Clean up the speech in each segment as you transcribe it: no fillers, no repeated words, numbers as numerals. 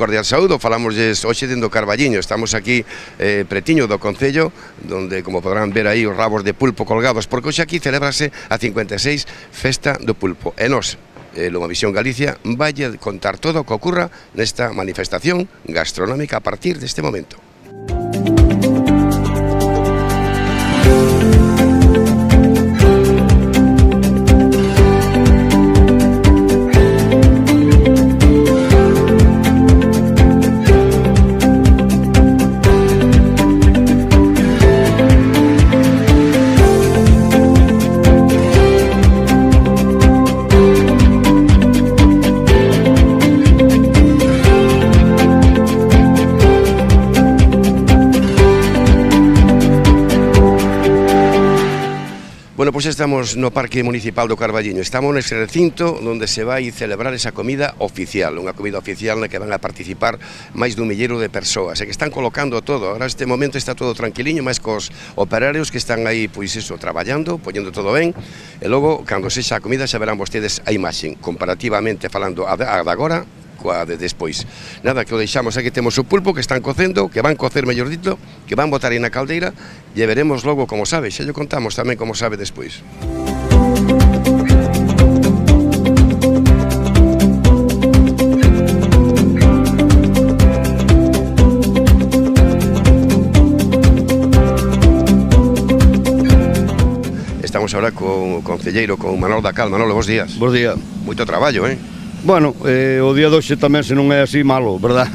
cordial saúdo. Falámoslles hoxe dentro do Carballiño. Estamos aquí pretiño do Concello, donde, como podrán ver aí, os rabos de pulpo colgados, porque hoxe aquí celebrase a 56 Festa do Pulpo. E nós, Lumovisión Galicia, vai contar todo o que ocurra nesta manifestación gastronómica a partir deste momento. Bueno, pois estamos no Parque Municipal do Carballiño. Estamos nese recinto onde se vai celebrar esa comida oficial, unha comida oficial na que van a participar máis dun milleiro de persoas, e que están colocando todo. Agora este momento está todo tranquiliño, máis cos operarios que están aí, pois iso, traballando, poñendo todo ben, e logo, cando sexa a comida, xa verán vostedes a imaxe, comparativamente falando a da agora, coa de despois. Nada, que o deixamos, aquí temos o pulpo que están cocendo, que van cocer, mellor dito, que van botar aí na caldeira, e veremos logo como sabe, xa lle contamos tamén como sabe despois. Estamos agora con o concelleiro, con Manolo Dacal. Manolo, bons días. Bos días. Moito traballo, Bueno, o día de hoxe tamén se non é así malo, verdad?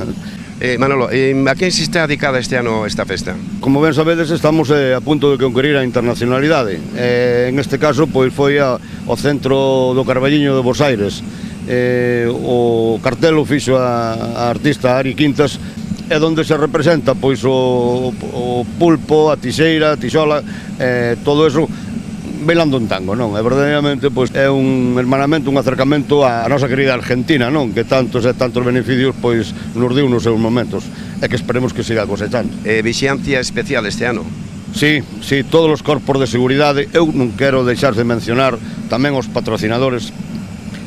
Manolo, a quen se está dedicada este ano esta festa? Como ben sabedes, estamos a punto de conquerir a internacionalidade. En este caso, pois foi ao centro do Carballiño de Bos Aires. O cartel o fixo a artista Ari Quintas, é onde se representa pois o pulpo, a tixeira, a tixola, todo eso bailando un tango, non? E verdadeiramente pois é un hermanamento, un acercamento á nosa querida Argentina, non? Que tantos e tantos beneficios pois nos deu nos seus momentos, e que esperemos que siga cosechando. Vixiancia especial este ano? Sí, todos os corpos de seguridade. Eu non quero deixar de mencionar tamén os patrocinadores,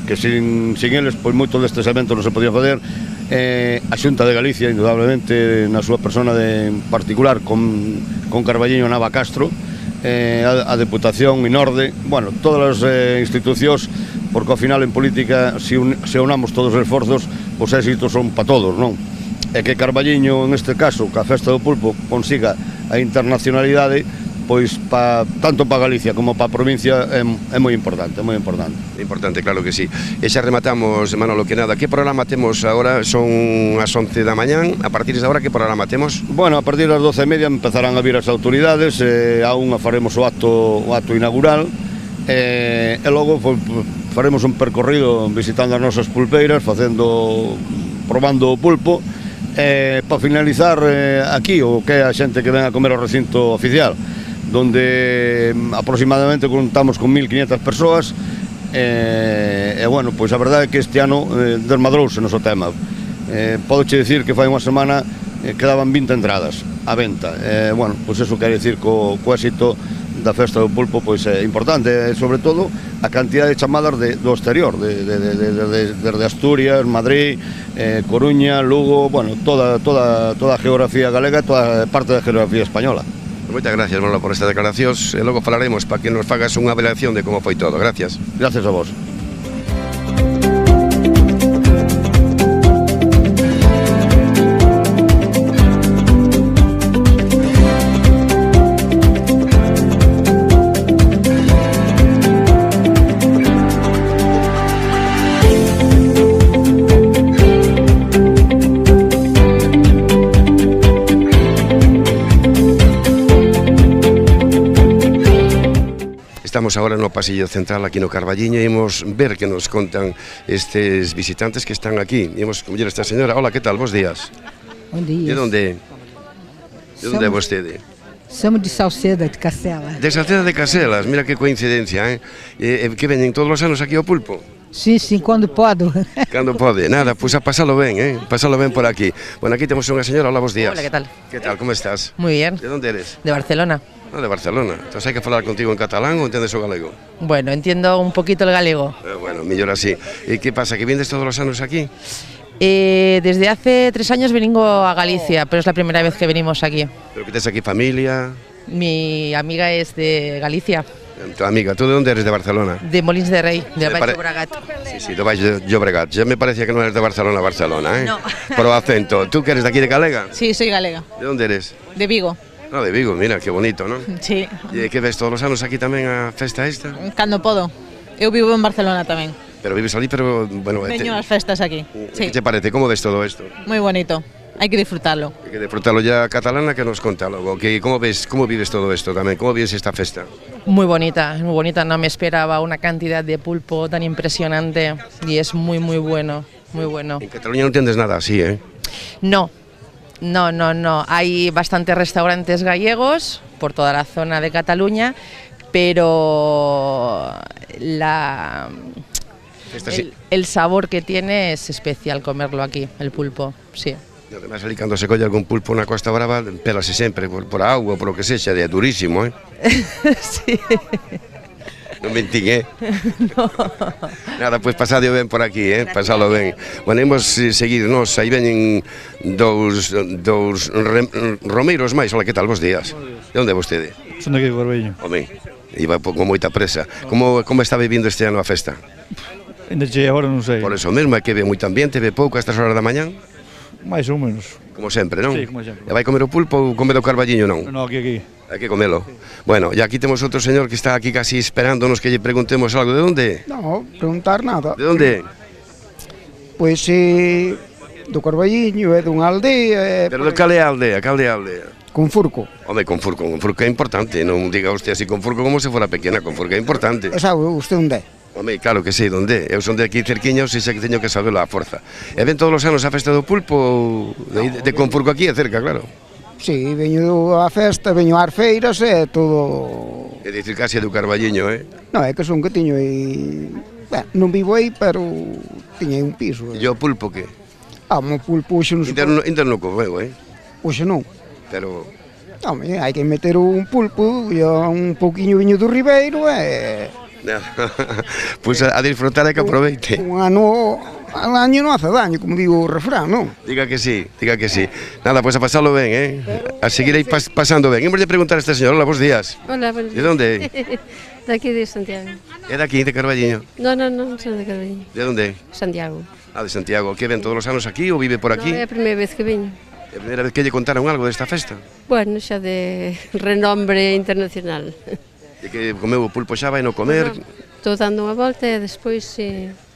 que sin eles pois moito destes eventos non se podía facer. A Xunta de Galicia, indudablemente, na súa persona en particular, con Carballiño Nava Castro, a Deputación Inorde, bueno, todas as institucións, porque ao final en política se unamos todos os esforzos, os éxitos son para todos, non? E que Carballiño, en este caso, que a Festa do Pulpo consiga a internacionalidade, pois tanto para Galicia como para a provincia é moi importante, moi importante. Importante, claro que sí. E xa rematamos, Manolo, que nada, que programa temos agora? Son as 11 da mañán, a partir de agora que programa temos? Bueno, a partir das 12:30 empezarán a vir as autoridades, a unha faremos o acto inaugural, e logo faremos un percorrido visitando as nosas pulpeiras, probando o pulpo, para finalizar aquí o que é a xente que ven a comer ao recinto oficial, donde aproximadamente contamos con 1.500 persoas, e bueno, pois a verdade é que este ano desmadrouse o noso tema. Podoche dicir que fai unha semana quedaban 20 entradas á venta, bueno, pois eso quere dicir que o éxito da Festa do Pulpo pois é importante, e sobre todo a cantidad de chamadas do exterior, desde Asturias, Madrid, Coruña, Lugo, bueno, toda a geografía galega, toda parte da geografía española. Moitas gracias, Manolo, por estas declaracións, e logo falaremos para que nos fagas unha avaliación de como foi todo. Gracias. Gracias a vos. Estamos agora no pasillo central aquí no Carballiño e imos ver que nos contan estes visitantes que están aquí. Imos coller esta señora. Hola, que tal? Bos días. Bom dia. De onde é vostede? Somos de Salceda, de Cacela. De Salceda de Caselas, mira que coincidencia, que veñen todos os anos aquí ao Pulpo? Sim, quando podo. Cando pode, nada, pois a pasalo ben, pasalo ben por aquí. Bueno, aquí temos unha señora. Hola, bos días. Hola, ¿qué tal? Que tal, como estás? Muy bien. De onde eres? De Barcelona. Ah, de Barcelona. Entón hai que falar contigo en catalán ou entendes o galego? Bueno, entiendo un poquito el galego. Bueno, mellor así. E que pasa, que vienes todos os anos aquí? Desde hace 3 años vengo a Galicia, pero es la primera vez que venimos aquí. Pero que tes aquí familia... Mi amiga es de Galicia, Tu amiga, ¿tú de dónde eres? De Barcelona. de Molins de Rei, de Me Baix pare- Llobregat. Sí, de Baix de Llobregat. Ya me parecía que no eres de Barcelona, Barcelona, ¿eh? No. Por acento. ¿Tú que eres de aquí de Calega? Sí, soy galega, ¿De dónde eres? de Vigo. No, de Vigo, mira, qué bonito, ¿no? Sí, E que ves todos os anos aquí tamén a festa esta? cando podo. Eu vivo en Barcelona tamén. Pero vives ali, pero, bueno... Veño as festas aquí. Sí, ¿Qué te parece? ¿Cómo ves todo esto? moi bonito. Hai que disfrutarlo. Hay que disfrutarlo ya catalana, que nos conta luego. ¿Cómo ves, cómo vives todo esto también? ¿Cómo vives esta festa? Muy bonita, no me esperaba una cantidad de pulpo tan impresionante y es muy bueno, muy bueno. En Cataluña no entiendes nada así, ¿eh? No, hay bastantes restaurantes gallegos por toda la zona de Cataluña, pero Esta sí. el sabor que tiene es especial comerlo aquí, el pulpo, sí. Y además, ali cando se colle algún pulpo na Costa Brava, pélase sempre por a agua, por lo que sexa, é durísimo, ¿eh? Sí. Non mentín, ¿eh? No. Nada, pois pasade ben por aquí, ¿eh? Pasalo ben. Bueno, imos seguir, nos, aí veñen dous romeiros máis. Hola, que tal, bos días? De onde é vostede? Son de aquí de Corveño. Home, iba con moita presa. Como está vivindo este ano a festa? Ainda che agora non sei. Por eso mesmo, é que ve moito ambiente, ve pouco a estas horas da mañán, Mais ou menos. como sempre, non? Sí, como sempre. E vai comer o pulpo ou come do carballiño, non? No, aquí. Hai que comelo. Bueno, e aquí temos outro señor que está aquí casi esperándonos que lle preguntemos algo. De onde? No, preguntar nada. De onde? Pois do Carballiño, é dunha aldea, Pero de cal é a aldea? Cal é a aldea? con Furco. Home, con Furco é importante. Non diga usted así con Furco como se fora pequena. Con Furco é importante. E sabe usted onde é? Home, claro que sei onde. Eu son de aquí cerquiña, ou sei que teño que sabelo a forza. E ven todos os anos a festa do pulpo de Confurco aquí é cerca, claro. Sí, veño á festa, veño ás feiras e todo... É dicir, casi do Carballiño, eh? Non, é que son que tiño aí... non vivo aí, pero tiño aí un piso. E o pulpo que? Mo pulpo hoxe non se pode... Interno co fuego, eh? Hoxe non. Pero... Home, hai que meter un pulpo e un pouquiño viño do Ribeiro e... Pois a disfrutar é que aproveite. Un ano al año non hace daño, como digo o refrán, non? Diga que sí, diga que sí. Nada, pois a pasarlo ben, eh? A seguir aí pasando ben. Imos de preguntar a este señor. Hola, bons días. Hola, buenos De días. onde? De aquí de Santiago. É daqui, de Carballiño. No, son de Carballiño. De onde? Santiago. Ah, de Santiago. Que ven todos os anos aquí ou vive por aquí? No, é a primeira vez que veño. É a primeira vez que lle contaron algo desta festa? Bueno, xa de renombre internacional. E que comeu o pulpo xa vai no comer. Estou dando unha volta e despois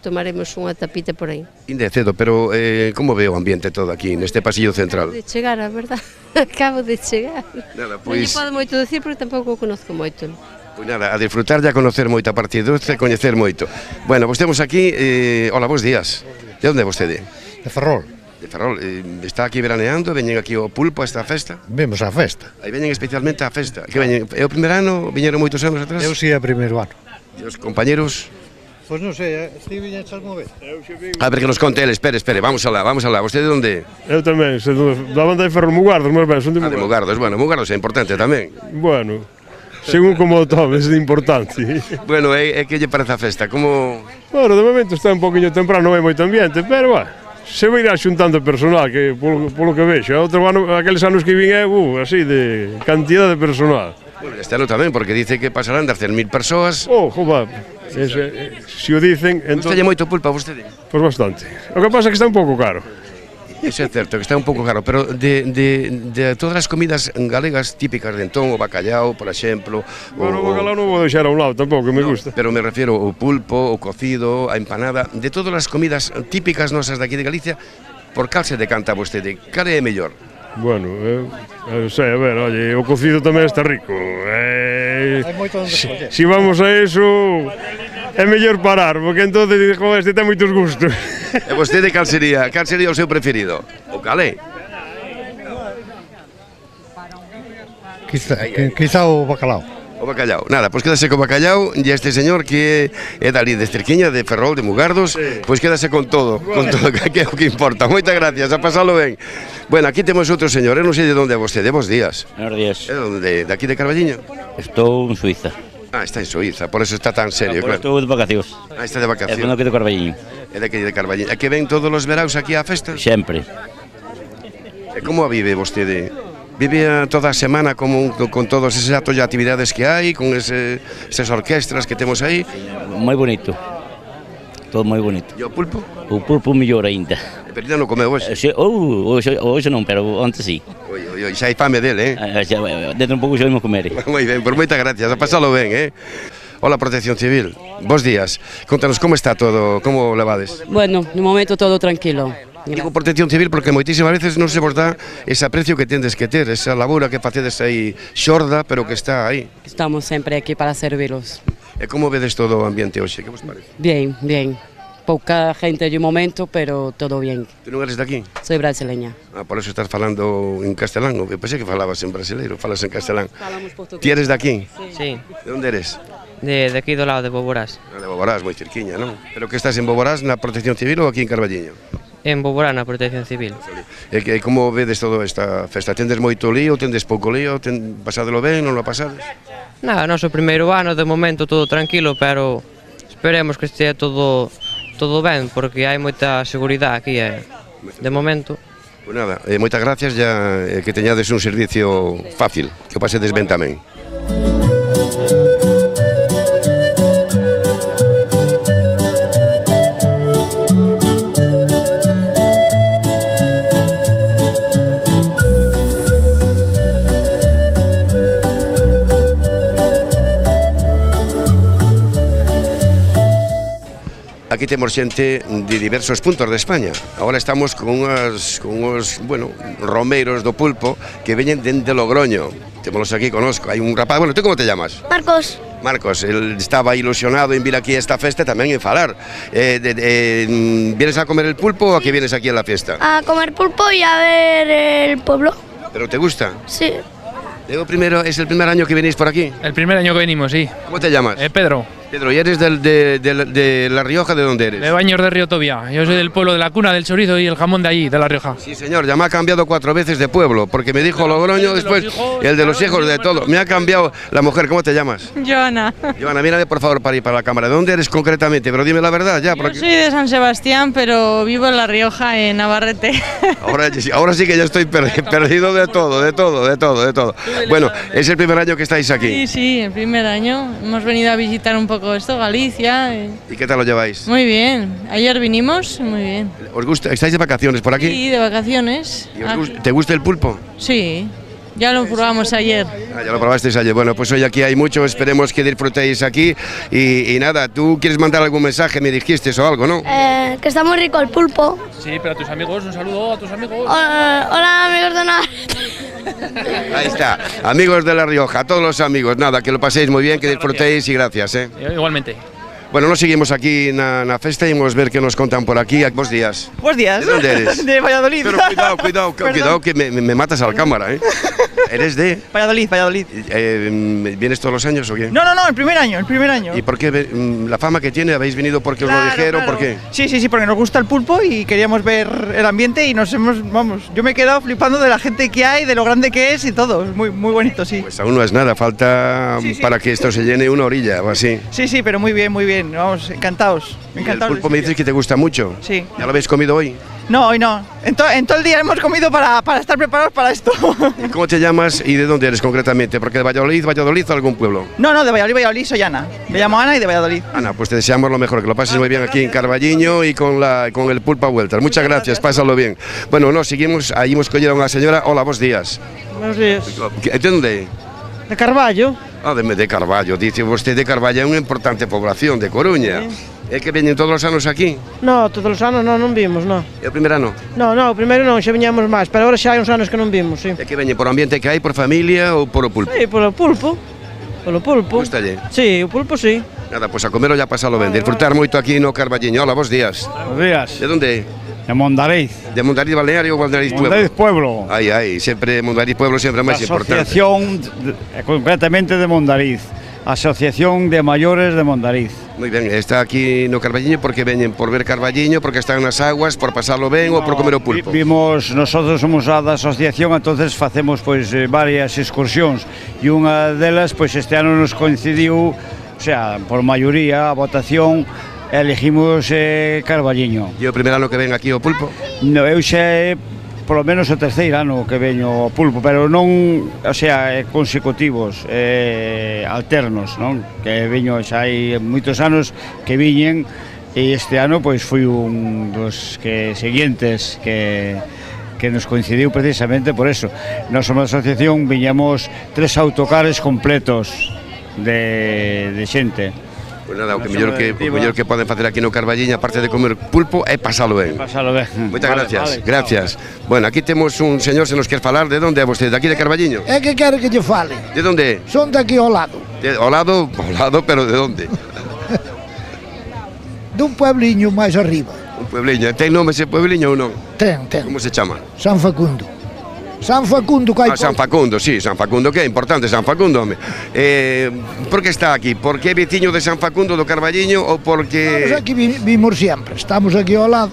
tomaremos unha tapita por aí. Inde é cedo, pero como ve o ambiente todo aquí, neste pasillo central? De chegar, a verdad. Acabo de chegar. Nada, Non lle pois... podo moito decir porque tampouco o conozco moito. Pois nada, a disfrutar e a conocer moito a partir doce, coñecer moito. Bueno, pois temos aquí, hola, bons días. De onde é vostede? De Ferrol. De Ferrol, está aquí veraneando, veñen aquí o pulpo a esta festa. Vimos a festa. Aí veñen especialmente á festa. Que veñen, é o primer ano, viñeron moitos anos atrás? Eu si é primeiro ano. E os compañeros? Pois non sei, ti viña echas mover. A ver que nos conte ele, espere, vamos alá. Vostede de onde? Eu tamén, da banda de Ferrol, Mugardos, máis ben, son de Ah, de Mugardos. Mugardos, bueno, Mugardos é importante tamén. Bueno, según como o tomes, é importante. Bueno, é que lle parece a festa, como... Bueno, de momento está un poquinho temprano, non hai moito ambiente, pero, se vai irá xuntando personal, que polo que vexo. Outro ano, aqueles anos que vin así, de cantidad de personal. Bueno, este ano tamén, porque dice que pasarán das 100.000 persoas. Oh, joder, se o dicen, entón... Gústalle moito pulpo a vostede? Pois bastante. O que pasa é que está un pouco caro. Iso é certo, que está un pouco caro, pero de todas as comidas galegas típicas de entón, o bacallau, por exemplo... Bueno, o bacalao non vou deixar a un lado tampouco, que me gusta. Pero me refiero ao pulpo, o cocido, a empanada, de todas as comidas típicas nosas daqui de Galicia, por cal se decanta vostede? Cal é mellor? Bueno, sei, a ver, oye, o cocido tamén está rico. Hai moito onde escoller. Si vamos a eso, é mellor parar, porque entonces, joder, este ten moitos gustos. E vostede cal sería o seu preferido? O cal é? Quizá o bacalao. O bacallau. Nada, pois quédase co bacallau e este señor que é dali de Esterquiña, de Ferrol, de Mugardos, pois quédase con todo, que é o que importa. Moitas gracias, a pasalo ben. Bueno, aquí temos outro señor, eu non sei de onde é vostede, bos días. Buenos días. É onde? De aquí de Carballiño? Estou en Suiza. Ah, está en Suiza, por eso está tan serio, Por claro. estou de vacacións. Ah, está de É vacacións. quando que de Carballiño. É de aquí de Carballiño. É que ven todos os veraus aquí á festa? Sempre. E como a vive vostede? Vive toda a semana con todos esos actos e actividades que hai, con esas orquestras que temos aí? Moi bonito. Todo moi bonito. E o pulpo? O pulpo mellor aínda. Pero ainda non comeu hoxe? Hoxe non, pero onte sí. Oi, xa hai fame dele, Dentro un pouco xa vimos comer. Moi ben, por moitas gracias, a pasalo ben, Hola, Protección Civil, bos días. Contanos como está todo, como levades? Bueno, no momento todo tranquilo. Digo Protección Civil porque moitísimas veces non se vos dá ese aprecio que tendes que ter, esa labora que facedes aí xorda, pero que está aí. Estamos sempre aquí para servilos. E como vedes todo o ambiente hoxe, que vos parece? Bien, bien. Pouca gente de momento, pero todo bien. Tú non eres de aquí? Soy brasileña. Ah, por eso estás falando en castelán, eu pensei que falabas en brasileiro, falas en castelán. Falamos portugués. Ti eres de aquí? Sí, De onde eres? de aquí do lado de Boborás. De Boborás, moi cerquiña, non? Pero que estás en Boborás, na Protección Civil ou aquí en Carballiño? En Boborás, na Protección Civil. E que como vedes todo esta festa? Tendes moito lío, tendes pouco lío, pasadelo ben, non lo pasades? Nada, noso primeiro ano, de momento todo tranquilo, pero esperemos que estea todo ben, porque hai moita seguridade aquí, de momento. Pois nada, moitas gracias, ya que teñades un servicio fácil, que o pasedes ben tamén. Aquí temos xente de diversos puntos de España. Agora estamos con uns romeiros do pulpo que veñen dende Logroño. Témolos aquí, conozco. Hai un rapaz, bueno, tú como te llamas? Marcos. Marcos, él estaba ilusionado en vir aquí a esta festa e tamén en falar. ¿Vienes a comer el pulpo o a que vienes aquí a la fiesta? A comer pulpo y a ver el pueblo. ¿Pero te gusta? Sí. ¿Es el primer año que venís por aquí? El primer año que venimos, sí. ¿Cómo te llamas? Pedro. Pedro, ¿y eres de La Rioja? ¿De dónde eres? De Baños de Río Tobía. Yo soy del pueblo de la cuna del chorizo y el jamón de allí, de La Rioja. Sí, señor, ya me ha cambiado 4 veces de pueblo, porque me dijo Logroño después, y el de los hijos, de todo. Me ha cambiado la mujer. ¿Cómo te llamas? Joana. Joana, mírame por favor para ir para la cámara. ¿De dónde eres concretamente? Pero dime la verdad ya. Yo soy de San Sebastián, pero vivo en La Rioja, en Navarrete. Ahora sí que ya estoy perdido de todo. Bueno, es el primer año que estáis aquí. Sí, el primer año. Hemos venido a visitar un poco esto, Galicia. ¿Y qué tal lo lleváis? Muy bien. Ayer vinimos, muy bien. ¿Os gusta? ¿Estáis de vacaciones por aquí? Sí, de vacaciones. ¿Te gusta el pulpo? Sí, ya lo probamos ayer. Ya lo probasteis ayer. Bueno, pues hoy aquí hay mucho, esperemos que disfrutéis aquí. Y nada, ¿tú quieres mandar algún mensaje? Me dijiste o algo, ¿no? Que está muy rico el pulpo. Sí, pero a tus amigos, un saludo a tus amigos. Hola amigos de Navarrete. Ahí está, amigos de La Rioja, todos los amigos, nada, que lo paséis muy bien, que disfrutéis y gracias. Igualmente. Bueno, nos seguimos aquí na festa e imos ver que nos contan por aquí. Bos días. Bos días. ¿De dónde eres? De Valladolid. Pero cuidado que me matas al cámara, ¿eh? ¿Eres de? Valladolid. ¿Vienes todos los años o qué? No, el primer año. ¿Y por qué la fama que tiene? ¿Habéis venido porque os lo dijeron? Claro. ¿Por qué? Sí, porque nos gusta el pulpo y queríamos ver el ambiente y yo me he quedado flipando de la gente que hay, de lo grande que es y todo. Es muy bonito, sí. Pues aún no es nada, falta para que esto se llene una orilla o así. Sí, pero muy bien. Vamos, encantados. ¿Y el pulpo me dices que te gusta mucho? Sí. ¿Ya lo habéis comido hoy? No, hoy no. En todo el día hemos comido para estar preparados para esto. ¿Y cómo te llamas y de dónde eres concretamente? ¿Porque de Valladolid o algún pueblo? No, de Valladolid, soy Ana. Me llamo Ana y de Valladolid. Ana, pues te deseamos lo mejor, que lo pases muy bien aquí en Carballiño y con el pulpo a vueltas. Muchas gracias, pásalo bien. Bueno, seguimos, ahí hemos cogido a una señora. Hola, bos días. Buenos días. ¿De dónde? De Carballo. De Carballo, dice usted de Carballo, é unha importante población de Coruña. É que veñen todos os anos aquí? No, todos os anos non vimos, non. É o primeiro ano? No, o primeiro non, xa viñamos máis, pero agora xa hai uns anos que non vimos, sí. É que veñen por o ambiente que hai, por familia ou por o pulpo? Sí, polo pulpo. Gustalle? Sí, o pulpo sí. Nada, pois a comelo ya pasalo ben, disfrutar moito aquí no Carballiño. Hola, bos días. Buenos días. De onde? De Mondariz. De Mondariz Balneario ou Mondariz Pueblo? Mondariz Pueblo. Sempre Mondariz Pueblo sempre máis importante. Asociación, concretamente de Mondariz. Asociación de Maiores de Mondariz. Moi ben, está aquí no Carballiño porque veñen por ver Carballiño, porque están nas aguas, por pasarlo ben ou por comer o pulpo? Nosotros somos a da asociación, entonces facemos pois varias excursións e unha delas pois este ano nos coincidiu, o sea, por maioría a votación elegimos Carballiño. E o primeiro ano que ven aquí o pulpo? No, eu xa polo menos o terceiro ano que veño ao pulpo, pero non, o sea, consecutivos, alternos, non? Que veño xa hai moitos anos que viñen e este ano pois foi un dos que seguintes que nos coincidiu precisamente por eso. Nós somos a asociación, viñamos 3 autocares completos de xente. Pois nada, o mellor que poden facer aquí no Carballiño, aparte de comer pulpo, é pasalo ben. Pasalo ben. Moitas gracias, gracias. Bueno, aquí temos un señor, se nos quer falar, de onde é vostede? De aquí de Carballiño? É que quere que lle fale. De onde? Son de aquí ao lado. Ao lado, pero de onde? Dun puebliño máis arriba. Un puebliño, ten nome ese puebliño ou non? Ten. Como se chama? San Facundo. San Facundo, que hai... San Facundo, sí, San Facundo, que é importante San Facundo, home. Por que está aquí? Por que é veciño de San Facundo do Carballiño ou porque... Estamos aquí, vimos sempre, estamos aquí ao lado.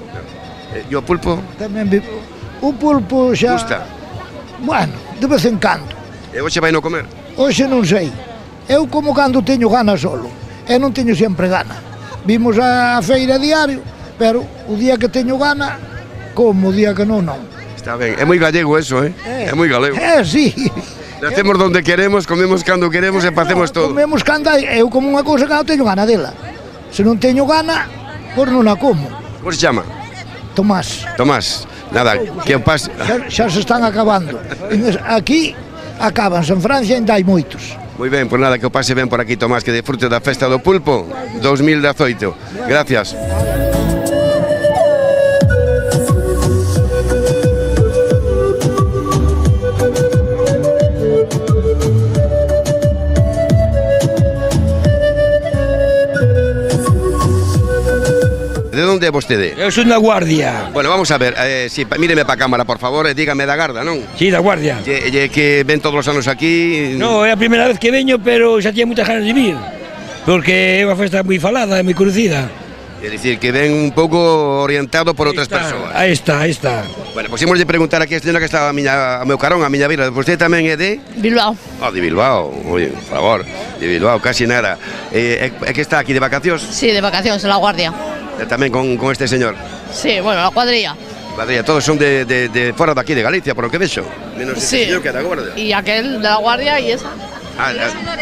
E o pulpo? Tamén o pulpo xa... Gusta? Bueno, de vez en cando. E hoxe vai no comer? Hoxe non sei. Eu como cando teño gana solo, e non teño sempre gana. Vimos a feira diario, pero o día que teño gana, como o día que non. Está ben, é moi gallego eso, é moi galego. Sí. Nacemos donde queremos, comemos cando queremos e facemos todo. Comemos cando eu como unha cousa cando teño gana dela. Se non teño gana, pois non a como. Como se chama? Tomás. Tomás, nada, que o pase... Xa se están acabando. Aquí acabanse, en Francia ainda hai moitos. Moi ben, pois nada, que o pase ben por aquí, Tomás, que disfrute da festa do pulpo 2018. Gracias. De onde é vostede? Eu son da Guardia. Bueno, vamos a ver, míreme para a cámara, por favor, e dígame da Garda, non? Sí, da Guardia. E que ven todos os anos aquí... No, é a primeira vez que veño, pero xa tiña moitas ganas de vir, porque é unha festa moi falada, moi conocida. É dicir, que ven un pouco orientado por outras persoas. Aí está. Bueno, pois imos de preguntar aquí a señora que estaba a meu carón, a miña vila. Vostede tamén é de? Bilbao. De Bilbao, oye, por favor, de Bilbao, casi nada. É que está aquí de vacacións? Sí, de vacacións, en la Guardia. Tamén con este señor? Sí, bueno, la cuadrilla. Cuadrilla, todos son de fora de aquí, de Galicia, por lo que vexo. Menos ese señor que é da Guardia. Y aquel de la Guardia y esa.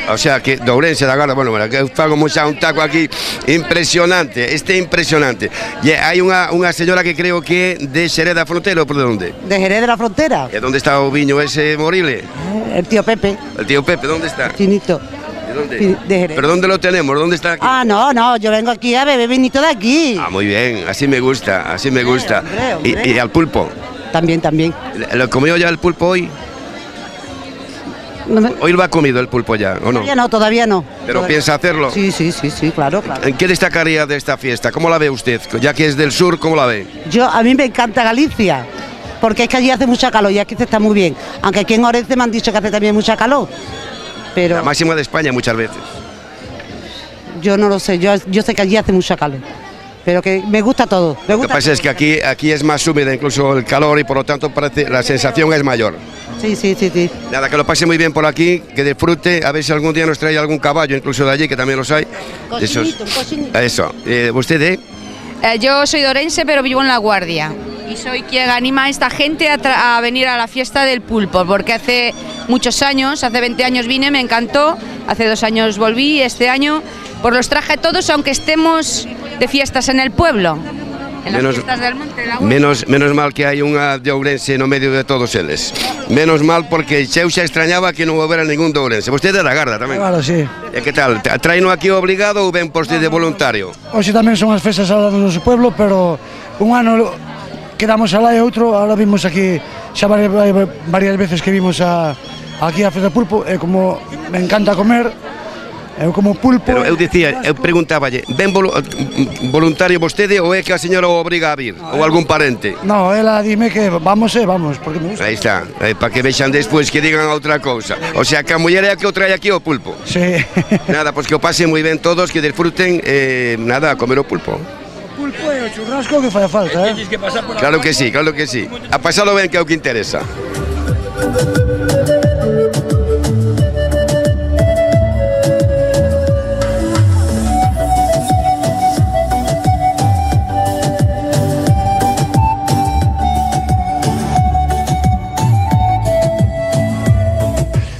O sea, que de Ourense da Garda, bueno, que fago un taco aquí impresionante, impresionante. E hai unha señora que creo que é de Xerez da Frontera, ou por de onde? De Xerez da Frontera. E onde está o viño ese morile? El tío Pepe. El tío Pepe, ¿dónde está? Finito. ¿De dónde? De Jerez. ¿Pero dónde lo tenemos? ¿Dónde está aquí? No, yo vengo aquí a beber vinito de aquí. Muy bien, así me gusta, así me gusta. Hombre. ¿Y al pulpo? También. ¿Lo comió ya el pulpo hoy? ¿Hoy lo ha comido el pulpo ya, o no? Todavía no. ¿Pero piensa hacerlo? Sí, claro. ¿En qué destacaría de esta fiesta? ¿Cómo la ve usted? Ya que es del sur, ¿cómo la ve? A mí me encanta Galicia, porque es que allí hace mucha calor y aquí se está muy bien. Aunque aquí en Orense me han dicho que hace también mucha calor. Pero la máxima de España muchas veces. Yo no lo sé, yo sé que allí hace mucha calor. Pero que me gusta todo. Lo que pasa es que aquí es más húmeda incluso el calor y por lo tanto la sensación es mayor. Sí. Nada, que lo pase muy bien por aquí, que disfrute, a ver si algún día nos trae algún caballo, incluso de allí, que también los hay. Cocinito. Eso. ¿Usted Yo soy de Orense, pero vivo en La Guardia. Y soy quien anima a esta gente a venir a la fiesta del pulpo, porque hace muchos años, hace 20 años vine, me encantó, hace 2 años volví, este año pues los traje todos, aunque estemos de fiestas en el pueblo. En las fiestas del monte de la Guardia. Menos mal que hai unha de Ourense no medio de todos eles. Menos mal, porque eu xa extrañaba que non houbera ningún de Ourense. Vostede é da Garda tamén? Claro, sí. E que tal? Traino aquí obligado ou ben por de voluntario? Hoxe tamén son as festas ao lado do noso pueblo, pero un ano quedamos alá e outro, ahora vimos aquí xa varias veces que vimos aquí a festa pulpo, e como me encanta comer, Eu como pulpo... Pero eu dicía, eu preguntáballe, ven voluntario vostede ou é que a señora o obriga a vir? Ou algún parente? No, ela dime que vamos, porque me gusta. Aí está, para que vexan despois que digan outra cousa. O sea, que a muller é a que o trae aquí o pulpo. Sí. Nada, pois que o pasen moi ben todos, que disfruten, nada, a comer o pulpo. O pulpo e o churrasco que fai falta, Claro que sí, claro que sí. A pasalo ben que é o que interesa.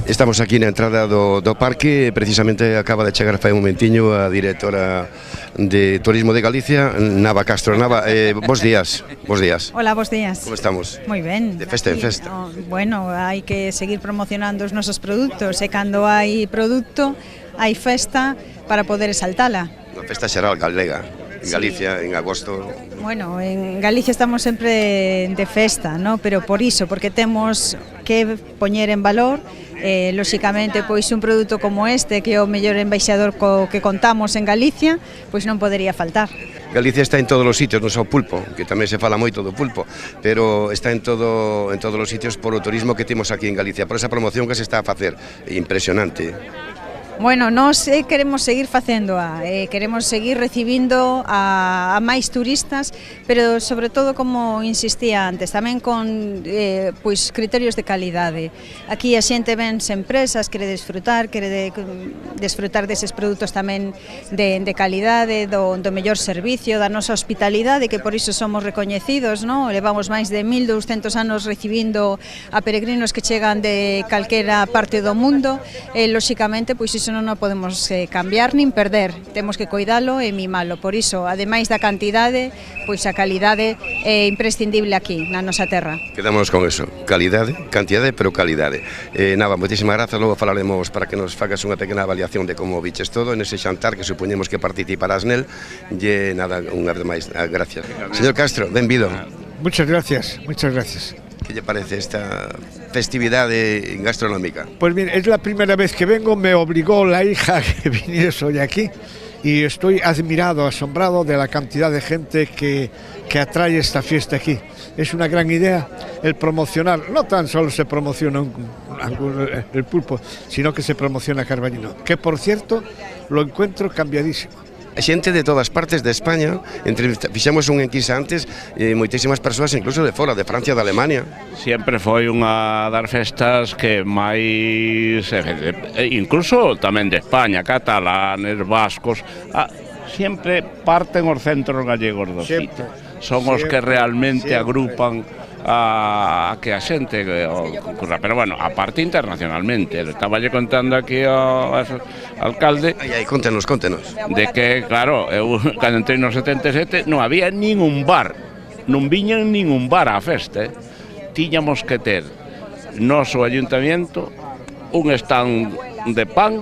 Estamos aquí na entrada do parque, precisamente acaba de chegar fai un momentiño a directora de Turismo de Galicia, Nava Castro. Nava, bos días. Hola, bos días. Como estamos? Moi ben. De festa en festa. Bueno, hai que seguir promocionando os nosos produtos e cando hai produto, hai festa para poder exaltala. Unha festa xeral galega. En Galicia, en agosto. Bueno, en Galicia estamos sempre de festa, ¿no? Pero por iso, porque temos que poñer en valor lóxicamente, pois un produto como este, que é o mellor embaixador co que contamos en Galicia, pois non podería faltar. Galicia está en todos os sitios, non só pulpo, que tamén se fala moito do pulpo, pero está en todos os sitios por o turismo que temos aquí en Galicia, por esa promoción que se está a facer, impresionante. Bueno, nós queremos seguir facéndoa, queremos seguir recibindo a máis turistas, pero sobre todo, como insistía antes, tamén con pois criterios de calidade. Aquí a xente vense empresas, quere desfrutar deses produtos tamén de calidade, do mellor servicio, da nosa hospitalidade, que por iso somos recoñecidos, ¿no? Levamos máis de 1200 anos recibindo a peregrinos que chegan de calquera parte do mundo, e lóxicamente, pois iso non o podemos cambiar nin perder, temos que cuidalo e mimalo, por iso, ademais da cantidade, pois a calidade é imprescindible aquí, na nosa terra. Quedamos con eso, calidade, cantidade, pero calidade. Nava, moitísimas grazas, logo falaremos para que nos fagas unha pequena avaliación de como viches todo nese xantar que supoñemos que participarás nel, e nada, unha vez máis, gracias. Señor Castro, benvido. Muchas gracias, muchas gracias. ¿Qué le parece esta festividad gastronómica? Pues bien, es la primera vez que vengo, me obligó la hija que viniese hoy aquí y estoy admirado, asombrado de la cantidad de gente que atrae esta fiesta aquí. Es una gran idea el promocionar, no tan solo se promociona el pulpo, sino que se promociona Carballino, que por cierto lo encuentro cambiadísimo. Xente de todas partes de España, fixemos un enquisa antes, moitísimas persoas incluso de fora, de Francia, de Alemania. Sempre foi unha das festas que máis, incluso tamén de España, catalanes, vascos, sempre parten os centros gallegos do sitio. Son os que realmente agrupan a que a xente ocurra, pero bueno, a parte internacionalmente. Estaba lle contando aquí ao alcalde contenos de que, claro, eu cando entrei no 77 non había ningún bar, non viñan ningún bar á festa, tiñamos que ter noso ayuntamiento un stand de pan,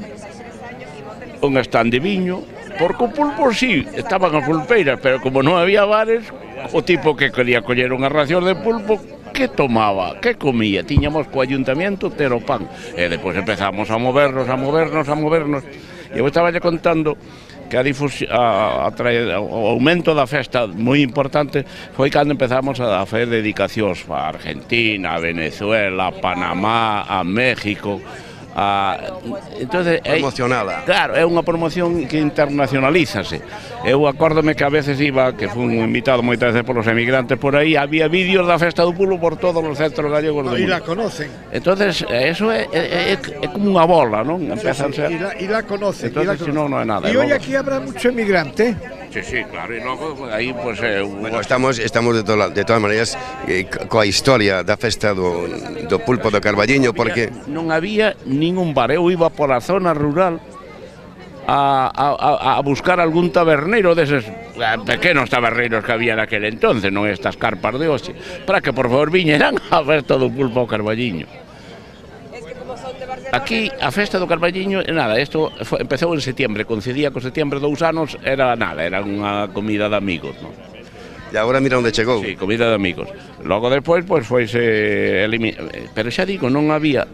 un stand de viño, porque o pulpo sí, estaban as pulpeiras, pero como non había bares, o tipo que quería coller unha ración de pulpo, que tomaba, que comía, tiñamos co ayuntamiento ter o pan, e depois empezamos a movernos, e eu estaba contando que o aumento da festa moi importante foi cando empezamos a fazer dedicacións a Argentina, a Venezuela, a Panamá, a México. Entonces, promocionada. Claro, é unha promoción que internacionalízase. Eu acórdome que a veces iba, que fui invitado moitas veces polos emigrantes por aí, había vídeos da festa do pulpo por todos os centros gallegos do mundo. E la conocen. Entonces, eso é como unha bola, non? Empezan e la conocen. Entonces, si non, non é nada. E hoy aquí habrá mucho emigrante. Sí, claro, e logo aí, pues... Bueno, estamos de todas maneiras coa historia da festa do pulpo do Carballiño, porque... Non había ningún bar, eu iba por a zona rural a buscar algún taberneiro deses pequenos taberreiros que había naquele entonces, non estas carpas de hoxe, para que por favor viñeran a festa do pulpo ao Carballiño. Aquí a festa do Carballiño, nada, isto empezou en setembro, coincidía con setembro 2 anos, era nada, era unha comida de amigos, non? E agora mira onde chegou. Sí, comida de amigos. Logo despois, pois foise pero xa digo, non había.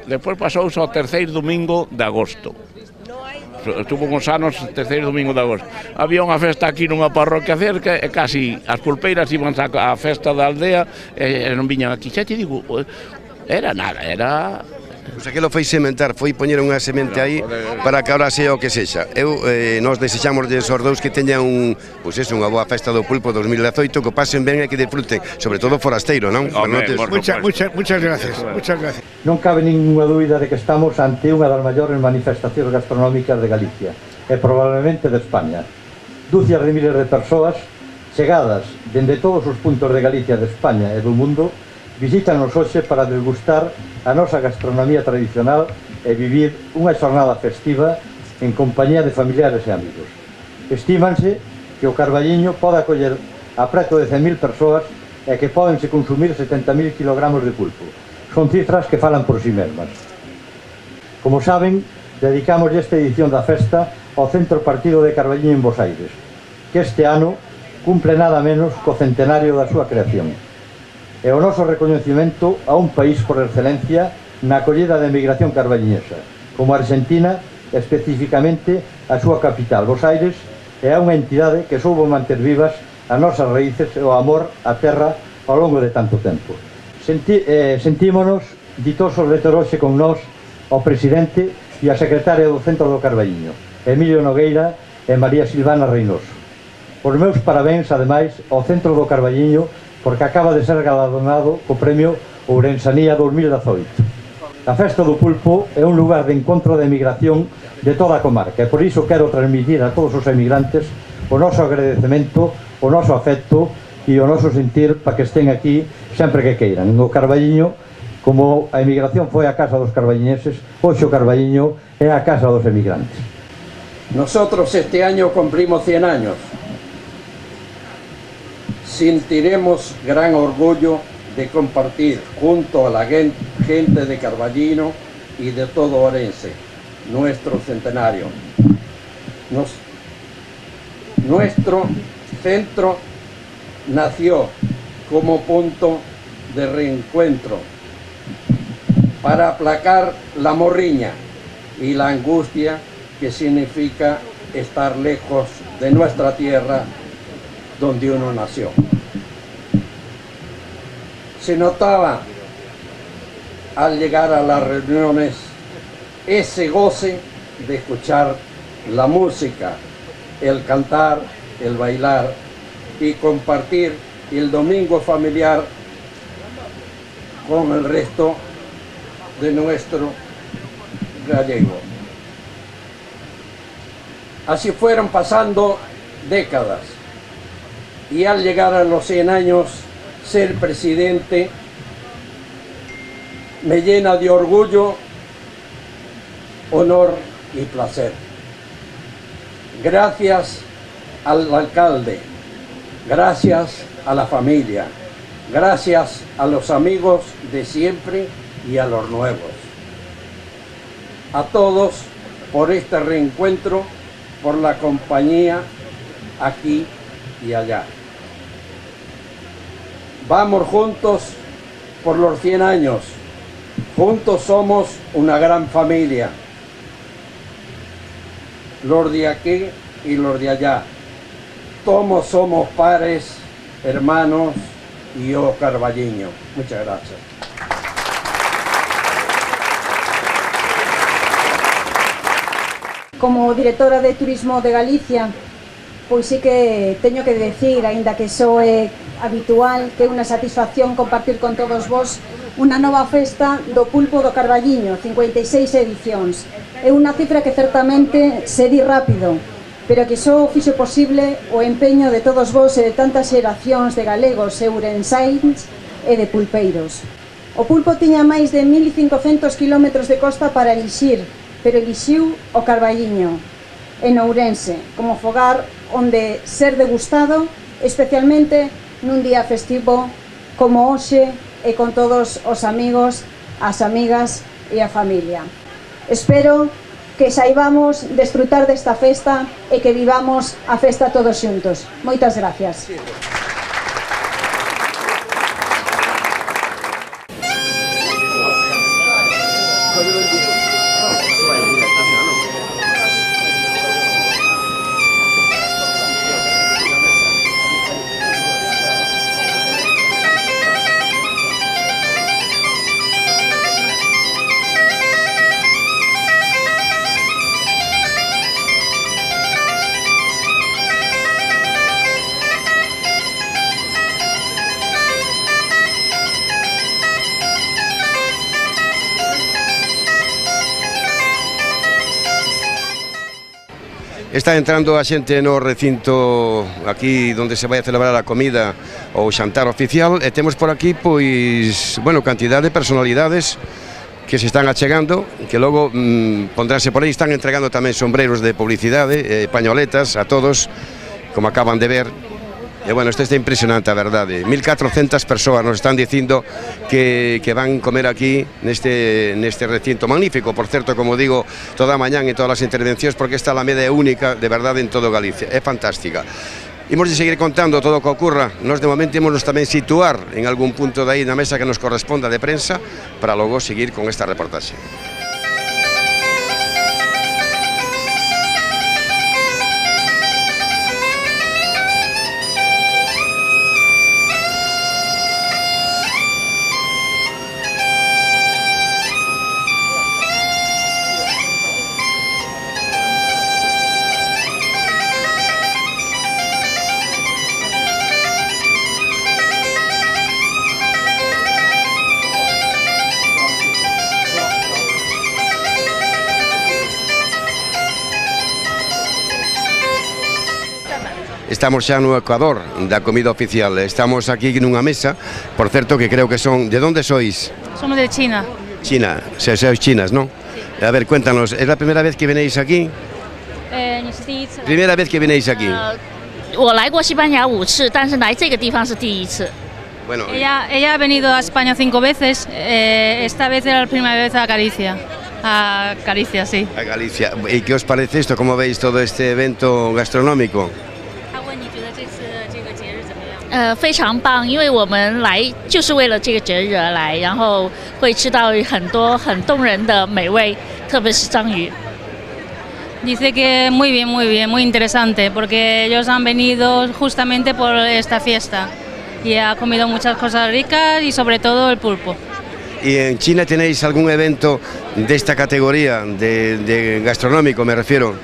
Despois pasouse ao terceiro domingo de agosto. estuvo uns anos terceiro domingo de agosto. Había unha festa aquí nunha parroquia cerca e casi as pulpeiras iban á festa da aldea e non viñan aquí. Xa te digo, era nada, era... Pois aquilo foi sementar, foi poñer unha semente aí para que ahora sea o que sexa. Nós desexamos aos dous que teñan unha boa festa do pulpo 2018, que pasen ben e que disfruten, sobre todo forasteiro, non? Muchas gracias. Non cabe ninguna dúbida de que estamos ante unha das maiores manifestacións gastronómicas de Galicia e probablemente de España. Dúcias de miles de persoas chegadas dende todos os puntos de Galicia, de España e do mundo visítanos hoxe para degustar a nosa gastronomía tradicional e vivir unha xornada festiva en compañía de familiares e amigos. Estímanse que o Carballiño pode acoller a preto de 100.000 persoas e que podense consumir 70.000 kg de pulpo. Son cifras que falan por si mesmas. Como saben, dedicamos esta edición da festa ao Centro Partido de Carballiño en Bos Aires, que este ano cumple nada menos co centenario da súa creación. E o noso recoñecemento a un país por excelencia na acollida da emigración carballiñesa, como Argentina, especificamente a súa capital, Bos Aires, é unha entidade que soubo manter vivas as nosas raíces e o amor á terra ao longo de tanto tempo. Sentímonos ditosos de ter hoxe con nós o presidente e a secretaria do Centro do Carballiño, Emilio Nogueira e María Silvana Reynoso. Os meus parabéns, ademais, ao Centro do Carballiño, porque acaba de ser galardonado co premio Ourensanía 2018. A Festa do Pulpo é un lugar de encontro de emigración de toda a comarca e por iso quero transmitir a todos os emigrantes o noso agradecemento, o noso afecto e o noso sentir para que estén aquí sempre que queiran. No Carballiño, como a emigración foi a casa dos carballiñeses, hoxe o Carballiño é a casa dos emigrantes. Nosotros este año cumplimos 100 años. Sentiremos gran orgullo de compartir junto a la gente de Carballiño y de todo Orense nuestro centenario. Nuestro centro nació como punto de reencuentro para aplacar la morriña y la angustia que significa estar lejos de nuestra tierra donde uno nació. Se notaba al llegar a las reuniones ese goce de escuchar la música, el cantar, el bailar y compartir el domingo familiar con el resto de nuestro gallego. Así fueron pasando décadas. Y al llegar a los 100 años, ser presidente me llena de orgullo, honor y placer. Gracias al alcalde, gracias a la familia, gracias a los amigos de siempre y a los nuevos. A todos por este reencuentro, por la compañía aquí y allá. Vamos juntos por los 100 años. Juntos somos una gran familia. Los de aquí y los de allá. Todos somos pares, hermanos y yo Carballiño. Muchas gracias. Como directora de Turismo de Galicia, pois sí que teño que decir, aínda que só é habitual, que é unha satisfacción compartir con todos vos unha nova festa do Pulpo do Carballiño, 56 edicións. É unha cifra que certamente se di rápido, pero que só fixo posible o empeño de todos vos e de tantas xeracións de galegos e ourensáins e de pulpeiros. O Pulpo tiña máis de 1.500 km de costa para elixir, pero elixiu o Carballiño, en Ourense, como fogar onde ser degustado, especialmente nun día festivo como hoxe e con todos os amigos, as amigas e a familia. Espero que saibamos desfrutar desta festa e que vivamos a festa todos xuntos. Moitas gracias. Está entrando a xente no recinto aquí onde se vai a celebrar a comida ou xantar oficial, e temos por aquí, pois, bueno, cantidad de personalidades que se están achegando, que logo pondránse por aí, están entregando tamén sombreros de publicidade, pañoletas a todos, como acaban de ver. E bueno, isto está impresionante, a verdade. 1.400 persoas nos están dicindo que van comer aquí neste recinto magnífico, por certo, como digo, toda a mañán en todas as intervencións, porque esta Alameda é única, de verdade, en todo Galicia, é fantástica. Imos de seguir contando todo o que ocurra. Nos de momento imos tamén situar en algún punto de aí na mesa que nos corresponda de prensa, para logo seguir con esta reportaxe. Estamos xa no Ecuador da comida oficial, estamos aquí nunha mesa, por certo que creo que son... ¿De dónde sois? Somos de China. China, sois chinas, ¿no? Sí. A ver, cuéntanos, ¿es la primera vez que venéis aquí? Primera vez que venéis aquí. 我来过西班牙5次，但是来这个地方是第一次。 Bueno, ella ha venido a España 5 veces, esta vez era la primera vez a Galicia. A Galicia, sí. A Galicia. ¿Y qué os parece esto? ¿Cómo veis todo este evento gastronómico? 非常棒，因为我们来就是为了这个节日而来，然后会吃到很多很动人的美味，特别是章鱼。 Dice que muy bien, muy interesante, porque ellos han venido justamente por esta fiesta y ha comido muchas cosas ricas y sobre todo el pulpo. ¿Y en China tenéis algún evento de esta categoría, de gastronómico me refiero?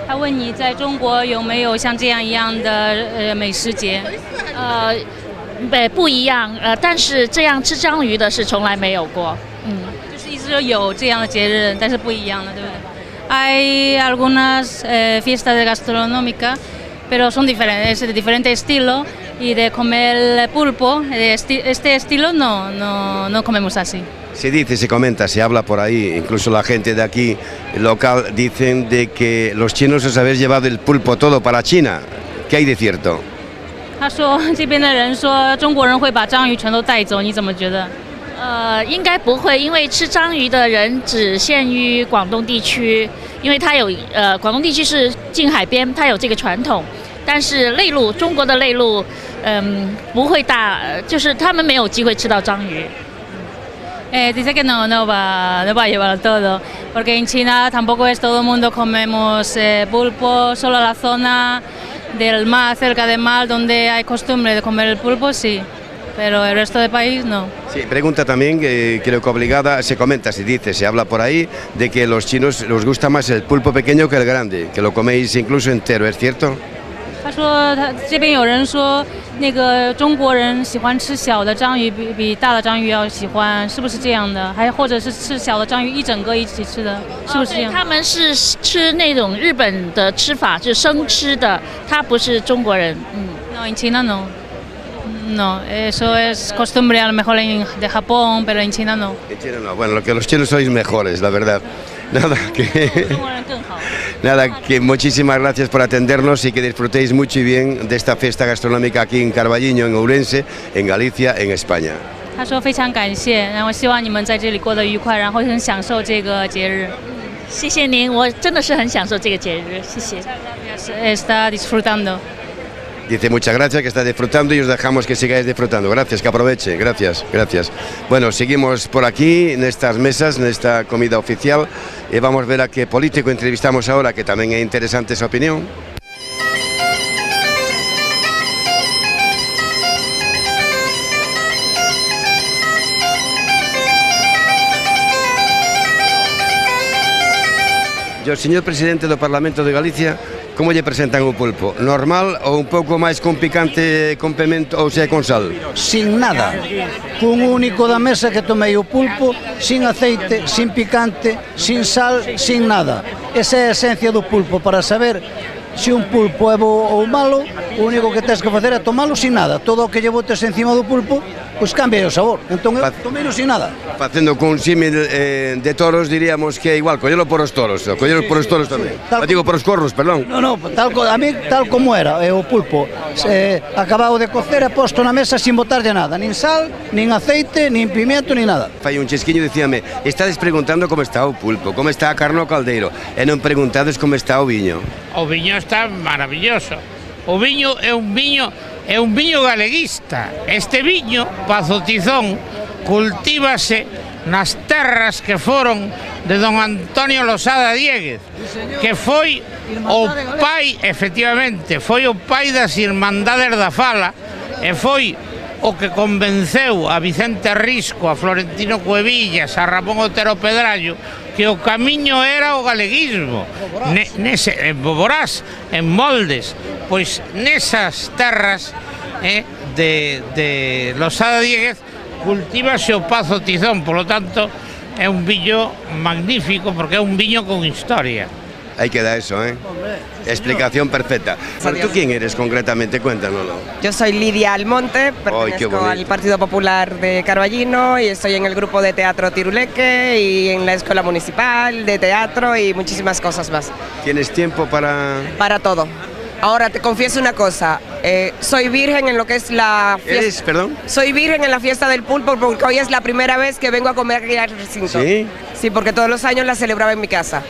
他问你在中国有没有像这样一样的美食节？不一样，但是这样吃章鱼的是从来没有过。就是意思说有这样的节日，但是不一样的，对不对？ Hay algunas fiestas gastronómicas, pero son diferentes, de diferente estilo, y de comer pulpo, este estilo no comemos así. Se dice, se comenta, se habla por ahí, incluso la gente de aquí local dicen de que los chinos os habéis llevado el pulpo todo para China. ¿Qué hay de cierto? 他说这边的人说中国人会把章鱼全都带走，你怎么觉得？ 应该不会，因为吃章鱼的人只限于广东地区，因为它有广东地区是近海边，它有这个传统。但是内陆，中国的内陆，不会大，就是他们没有机会吃到章鱼。Dice que no va a llevar todo, porque en China tampoco es todo el mundo comemos pulpo, solo la zona del mar, cerca del mar, donde hay costumbre de comer el pulpo, sí. Pero el resto del país no. Sí, pregunta también, creo que obligada, se comenta, se dice, se habla por ahí, de que a los chinos les gusta más el pulpo pequeño que el grande, que lo coméis incluso entero, ¿es cierto? 他说这边有人说那个中国人喜欢吃小的章鱼比大的章鱼要喜欢，是不是这样的？还或者是吃小的章鱼一整个一起吃的，是不是这样？他们是吃那种日本的吃法，就是生吃的，他不是中国人。No, en China no. No, eso es costumbre a lo mejor de Japón, pero en China no. En China no, bueno, lo que los chinos sois mejores, la verdad. Nada, que muchísimas gracias por atendernos y que disfrutéis mucho y bien de esta fiesta gastronómica aquí en Carballiño, en Ourense, en Galicia, en España. 他说非常感谢，然后希望你们在这里过得愉快，然后很享受这个节日。谢谢您，我真的是很享受这个节日，谢谢。Está disfrutando. Dice muchas gracias, que está disfrutando y os dejamos que sigáis disfrutando. Gracias, que aproveche, gracias. Bueno, seguimos por aquí, en estas mesas, en esta comida oficial, y vamos a ver a qué político entrevistamos ahora, que también es interesante su opinión. Yo, señor presidente del Parlamento de Galicia, ¿cómo le presentan un pulpo? ¿Normal o un poco más con picante, con pimento ou sea con sal? Sin nada, cun único da mesa que tomei o pulpo, sin aceite, sin picante, sin sal, sin nada. Esa é a esencia do pulpo, para saber se un pulpo é bo ou malo, o único que tens que facer é tomalo sin nada. Todo o que lle botes encima do pulpo, pois cambia o sabor. Entón eu tomelo sin nada. Facendo con símil de toros, diríamos que é igual, collelo por os toros, collelo por os toros tamén. Digo, por os cornos, perdón. No, a mí tal como era, o pulpo acabado de cocer e posto na mesa sin botarlle nada, nin sal, nin aceite, nin pimiento, nin nada. Fai un chesquiño e dicíame, estades preguntando como está o pulpo, como está a carne ao caldeiro, e non preguntades como está o viño. O viño está maravilloso. O viño é un viño galeguista. Este viño, Pazo Tizón, cultívase nas terras que foron de don Antonio Losada Dieguez, que foi o pai, efectivamente, foi o pai das Irmandades da Fala e foi o que convenceu a Vicente Risco, a Florentino Cuevillas, a Ramón Otero Pedrallo, que o camiño era o galeguismo. En Boborás, en Moldes, pois nesas terras de Losada Dieguez cultívase o Pazo Tizón, polo tanto é un viño magnífico porque é un viño con historia. Ahí queda eso, ¿eh? Explicación perfecta. Bueno, ¿tú quién eres concretamente? Cuéntanoslo. Yo soy Lidia Almonte, pertenezco al Partido Popular de Carballino y estoy en el grupo de teatro Tiruleque y en la Escuela Municipal de Teatro y muchísimas cosas más. ¿Tienes tiempo para...? Para todo. Ahora te confieso una cosa, soy virgen en lo que es la fiesta. ¿Eres, perdón? Soy virgen en la fiesta del pulpo porque hoy es la primera vez que vengo a comer aquí al recinto. ¿Sí? Sí, porque todos los años la celebraba en mi casa.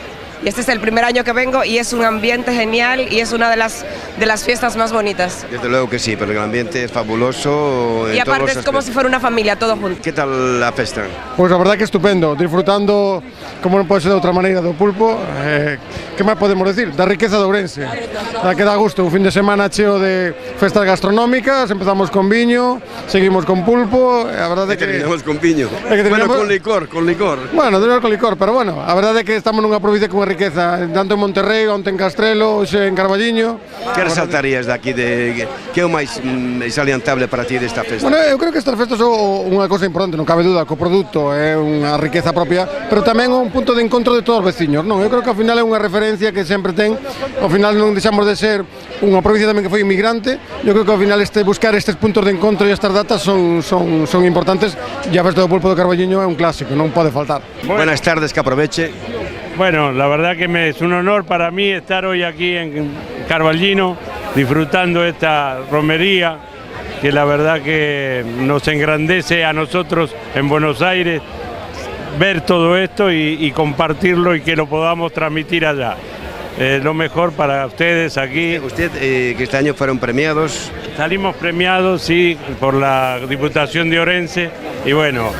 Y este es el primer año que vengo y es un ambiente genial y es una de las fiestas más bonitas. Desde luego que sí, pero el ambiente es fabuloso. Y aparte es como si fuera una familia, todos juntos. ¿Qué tal la festa? Pues la verdad que estupendo, disfrutando, como non pode ser de outra maneira, do pulpo. Que máis podemos decir? Da riqueza de Ourense. Que dá gusto, un fin de semana cheo de festas gastronómicas, empezamos con viño, seguimos con pulpo, a verdade que... terminamos con viño. Bueno, con licor. Bueno, terminamos con licor, pero bueno, a verdade é que estamos nunha provincia con riqueza, tanto en Monterrey, onte en Castrelo, hoxe en Carballiño. Que resaltarías daqui que é o máis salientable para ti desta festa? Bueno, eu creo que estas festas son unha cosa importante, non cabe duda, que o produto é unha riqueza propia, pero tamén un punto de encontro de todos os veciños, non? Eu creo que ao final é unha referencia que sempre ten, ao final non deixamos de ser unha provincia tamén que foi inmigrante, eu creo que ao final buscar estes puntos de encontro e estas datas son importantes, e a festa do pulpo de Carballiño é un clásico, non pode faltar. Buenas tardes, que aproveche. Bueno, la verdad que es un honor para mí estar hoy aquí en Carballino disfrutando esta romería que la verdad que nos engrandece a nosotros en Buenos Aires ver todo esto y compartirlo y que lo podamos transmitir allá. Lo mejor para ustedes aquí. Usted, que este año fueron premiados. Salimos premiados, sí, por la Diputación de Orense y bueno,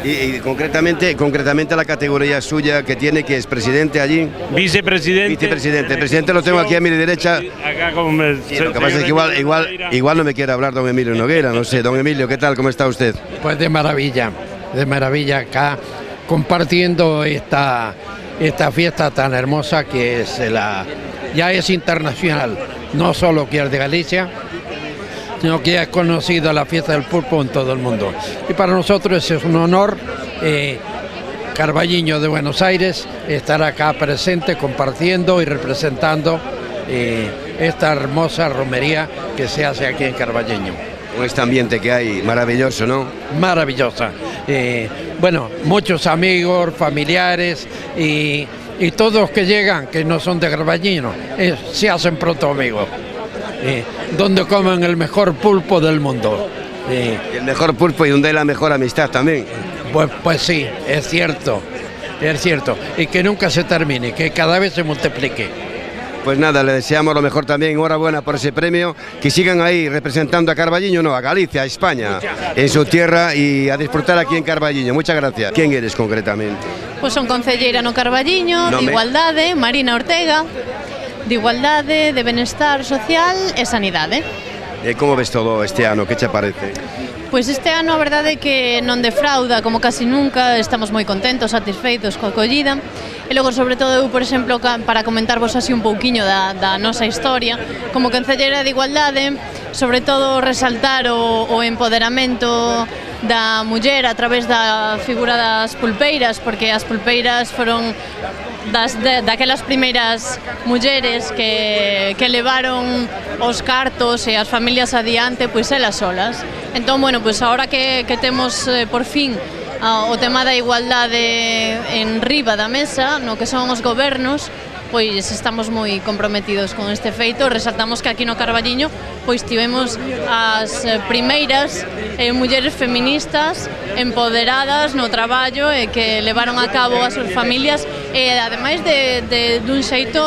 Y concretamente la categoría suya que tiene, que es presidente allí. Vicepresidente. El presidente lo tengo aquí a mi derecha. Acá con el lo que pasa es que igual no me quiere hablar don Emilio Noguera, no sé. Don Emilio, ¿qué tal? ¿Cómo está usted? Pues de maravilla acá, compartiendo esta fiesta tan hermosa que es ya es internacional, no solo que es de Galicia, sino que es conocido la fiesta del pulpo en todo el mundo. Y para nosotros es un honor, Carballiño de Buenos Aires, estar acá presente, compartiendo y representando esta hermosa romería que se hace aquí en Carballiño. Con este ambiente que hay, maravilloso, ¿no? Maravillosa. Bueno, muchos amigos, familiares y todos que llegan, que no son de Carballiño, se hacen pronto amigos. Donde comen el mejor pulpo del mundo. El mejor pulpo y donde hay la mejor amistad también. Pues sí, es cierto, y que nunca se termine, que cada vez se multiplique. Pues nada, le deseamos lo mejor también, enhorabuena por ese premio, que sigan ahí representando a Carballiño, no, a Galicia, a España, en su tierra y a disfrutar aquí en Carballiño. Muchas gracias. ¿Quién eres concretamente? Pues son concelleira no Carballiño, de Igualdade, Marina Ortega, de Igualdade, de Benestar Social e Sanidade. Como ves todo este ano? Que che parece? Pois este ano a verdade é que non defrauda, como casi nunca, estamos moi contentos, satisfeitos coa acollida. E logo, sobre todo, eu, por exemplo, para comentarvos así un pouquiño da nosa historia, como concelleira de Igualdade, sobre todo resaltar o empoderamento da muller a través da figura das pulpeiras, porque as pulpeiras foron daquelas primeiras mulleres que levaron os cartos e as familias adiante, pois elas solas. Entón, bueno, pois agora que temos por fin o tema da igualdade en riba da mesa, no que son os gobernos, pois estamos moi comprometidos con este feito. Resaltamos que aquí no Carballiño pois tivemos as primeiras mulleres feministas empoderadas no traballo e que levaron a cabo as súas familias e ademais dun xeito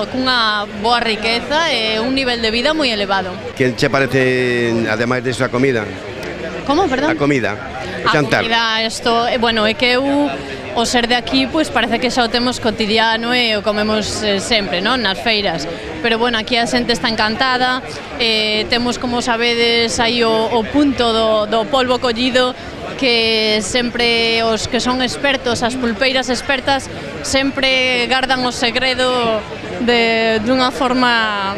cunha boa riqueza e un nivel de vida moi elevado. Que che parece, ademais de a comida? Como, perdón? A comida, o xantar. A comida, bueno, é que eu o ser de aquí, pois parece que xa o temos cotidiano e o comemos sempre, non? Nas feiras. Pero bueno, aquí a xente está encantada, temos, como sabedes, aí o punto do polvo collido, que sempre os que son expertos, as pulpeiras expertas, sempre gardan o segredo dunha forma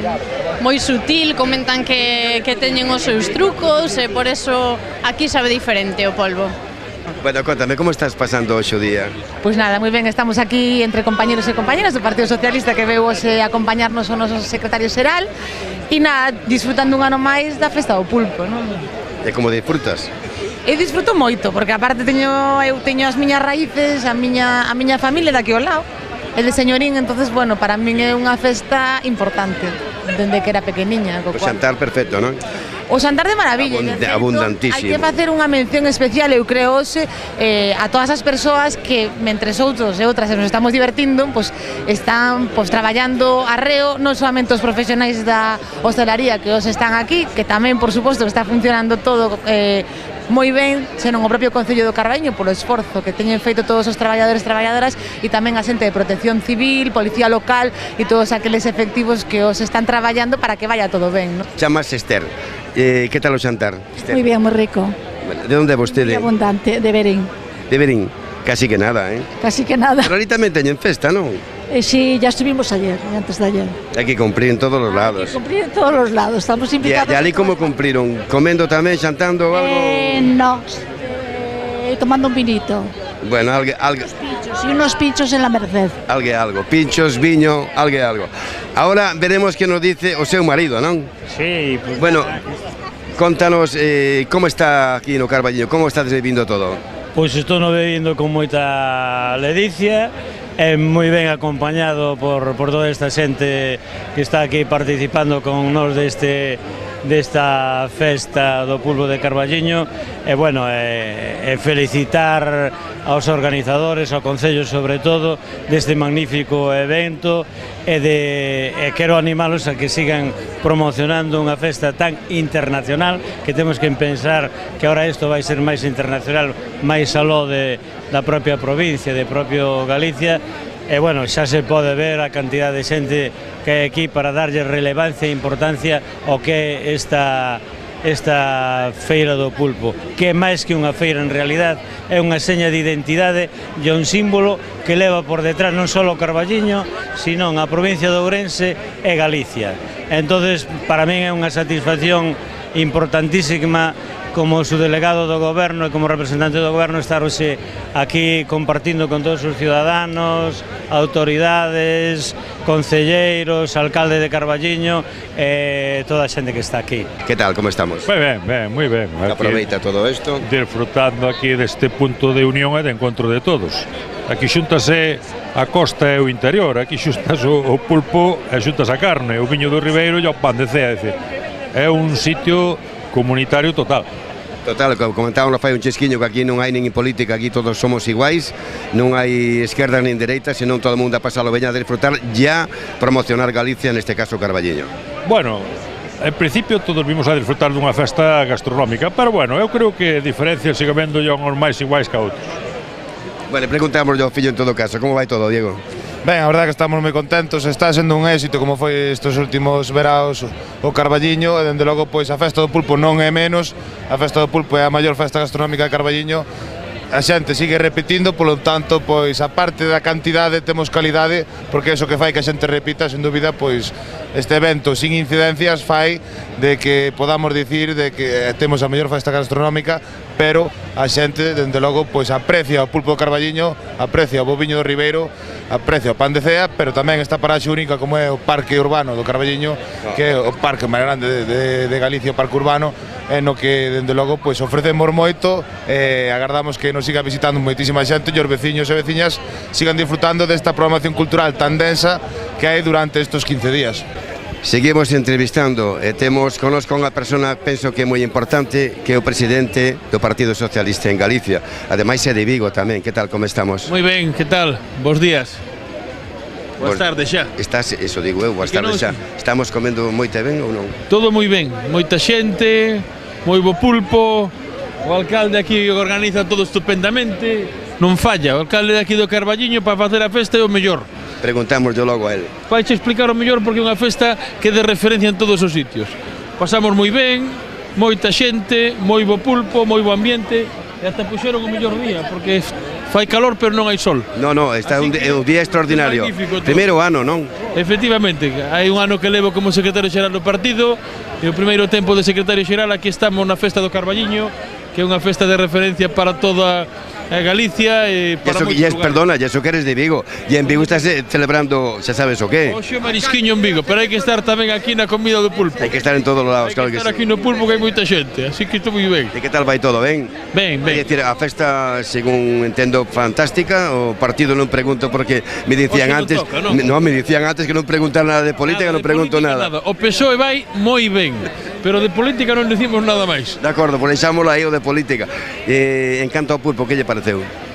moi sutil, comentan que teñen os seus trucos e por eso aquí sabe diferente o polvo. Bueno, contame, como estás pasando hoxe o día? Pois nada, moi ben, estamos aquí entre compañeros e compañeras do Partido Socialista que veu hoxe acompañarnos o noso secretario xeral e nada, disfrutando un ano máis da festa do pulpo, non? E como disfrutas? Eu disfruto moito, porque aparte eu teño as miñas raíces, a miña familia daqui ao lado, el de Señorín, entonces, bueno, para min é unha festa importante, dende que era pequeniña. O xantar perfecto, non? O xantar de maravilla, abundantísimo. Hai que facer unha mención especial, eu creo, hoxe, a todas as persoas que, mentres outros e outras nos estamos divertindo, pois están traballando arreo, non solamente os profesionais da hostelería que os están aquí, que tamén, por suposto, está funcionando todo moi ben, senón o propio Concello do Carballiño polo esforzo que teñen feito todos os traballadores e traballadoras e tamén a xente de Protección Civil, Policía Local e todos aqueles efectivos que os están traballando para que vaya todo ben, non? Chamas Esther. Que tal o xantar? Moi ben, moi rico. De onde é vostede? Moi abundante, de Verín. De Verín? Casi que nada, eh? Casi que nada. Pero ali tamén teñen festa, non? Sí, ya estuvimos ayer, antes de ayer. Hai que cumprir en todos os lados. Hay que cumplir en todos os lados, estamos invitados. E ali como cumpliron? Comendo tamén, xantando algo? No, tomando un vinito. Bueno, algo. Y unos pinchos en la Merced. Algo. Pinchos, viño, algo. Ahora veremos que nos dice o seu marido, non? Sí, pues bueno, contanos como está aquí no Carballiño, como estás vivindo todo? Pois estou vivindo con moita ledicia, moi ben acompañado por toda esta xente que está aquí participando con nós desta festa do pulpo de Carballiño e bueno, felicitar aos organizadores, ao Concello sobre todo, deste magnífico evento e quero animalos a que sigan promocionando unha festa tan internacional que temos que pensar que ahora isto vai ser máis internacional, máis aló da propia provincia, de propio Galicia. E, bueno, xa se pode ver a cantidad de xente que hai aquí para darlle relevancia e importancia ao que é esta feira do pulpo, que é máis que unha feira en realidad, é unha seña de identidade e un símbolo que leva por detrás non só o Carballiño, sino a provincia de Ourense e Galicia. Entonces, para min é unha satisfacción importantísima como subdelegado do goberno e como representante do goberno estar hoxe aquí compartindo con todos os ciudadanos, autoridades, concelleiros, alcalde de Carballiño e toda a xente que está aquí. Que tal, como estamos? Moi ben. Aproveita todo isto. Disfrutando aquí deste punto de unión e de encontro de todos. Aquí xuntase a costa e o interior, aquí xuntas o pulpo e xuntas a carne, o viño do Ribeiro e o pan de cea, é un sitio comunitario total. Total, como comentábamos fai un chesquiño que aquí non hai nin política, aquí todos somos iguais, non hai esquerdas nin dereitas, senón todo o mundo a pasalo ben a disfrutar e a promocionar Galicia, neste caso Carballiño. Bueno, en principio todos vimos a disfrutar dunha festa gastronómica, pero bueno, eu creo que diferencias sigue vendo os máis iguais que outros. Bueno, preguntamos ao fillo en todo caso, como vai todo, Diego? Ben, a verdade que estamos moi contentos, está sendo un éxito como foi estes últimos veraos o Carballiño e dende logo pois a festa do pulpo non é menos, a festa do pulpo é a maior festa gastronómica de Carballiño, a xente sigue repetindo, polo tanto, pois a parte da cantidade temos calidade, porque é iso que fai que a xente repita, sen dúbida, pois este evento sin incidencias fai de que podamos dicir de que temos a mellor festa gastronómica, pero a xente, dende logo, pois aprecia o pulpo do Carballiño, aprecia o boviño do Ribeiro, aprecia o pan de cea, pero tamén esta paraxe única como é o Parque Urbano do Carballiño, que é o parque máis grande de Galicia, o Parque Urbano, no que, dende logo, pois ofrecemos moito e agardamos que nos siga visitando moitísima xente e os veciños e veciñas sigan disfrutando desta programación cultural tan densa que hai durante estes 15 días. Seguimos entrevistando e temos connosco unha persona, penso que é moi importante, que é o presidente do Partido Socialista en Galicia. Ademais é de Vigo tamén. Que tal, como estamos? Moi ben, que tal? Bos días. Boas tardes xa. Estás, eso digo eu, boas tardes xa. Estamos comendo moito ben ou non? Todo moi ben, moita xente, moi bo pulpo, o alcalde aquí organiza todo estupendamente, non falla, o alcalde de aquí do Carballiño para facer a festa é o mellor. Preguntámoslo logo a él. Vaiche explicar o mellor porque é unha festa que é de referencia en todos os sitios. Pasamos moi ben, moita xente, moi bo pulpo, moi bo ambiente e ata puxeron o mellor día porque fai calor pero non hai sol. No, está un día extraordinario. Primeiro ano, non? Efectivamente, hai un ano que levo como secretario xeral do partido e o primeiro tempo de secretario xeral aquí estamos na festa do Carballiño, que é unha festa de referencia para toda Galicia e para moitos lugares. Perdona, eso que eres de Vigo e en Vigo estás celebrando, xa sabes o que? Oxe o marisquiño en Vigo, pero hai que estar tamén aquí na comida do pulpo. Hai que estar en todos os lados, claro que sí. Hai que estar aquí no pulpo que hai moita xente, así que estou moi ben. E que tal vai todo, ben? Ben, ben. É dicir, a festa, según entendo, fantástica, o partido non pregunto porque me dicían antes, me dicían antes que non preguntar nada de política, non pregunto nada. O PSOE vai moi ben, pero de política non decimos nada máis. De acordo, por deixámoslo aí o de política. En canto ao pulpo, que lle pareceu?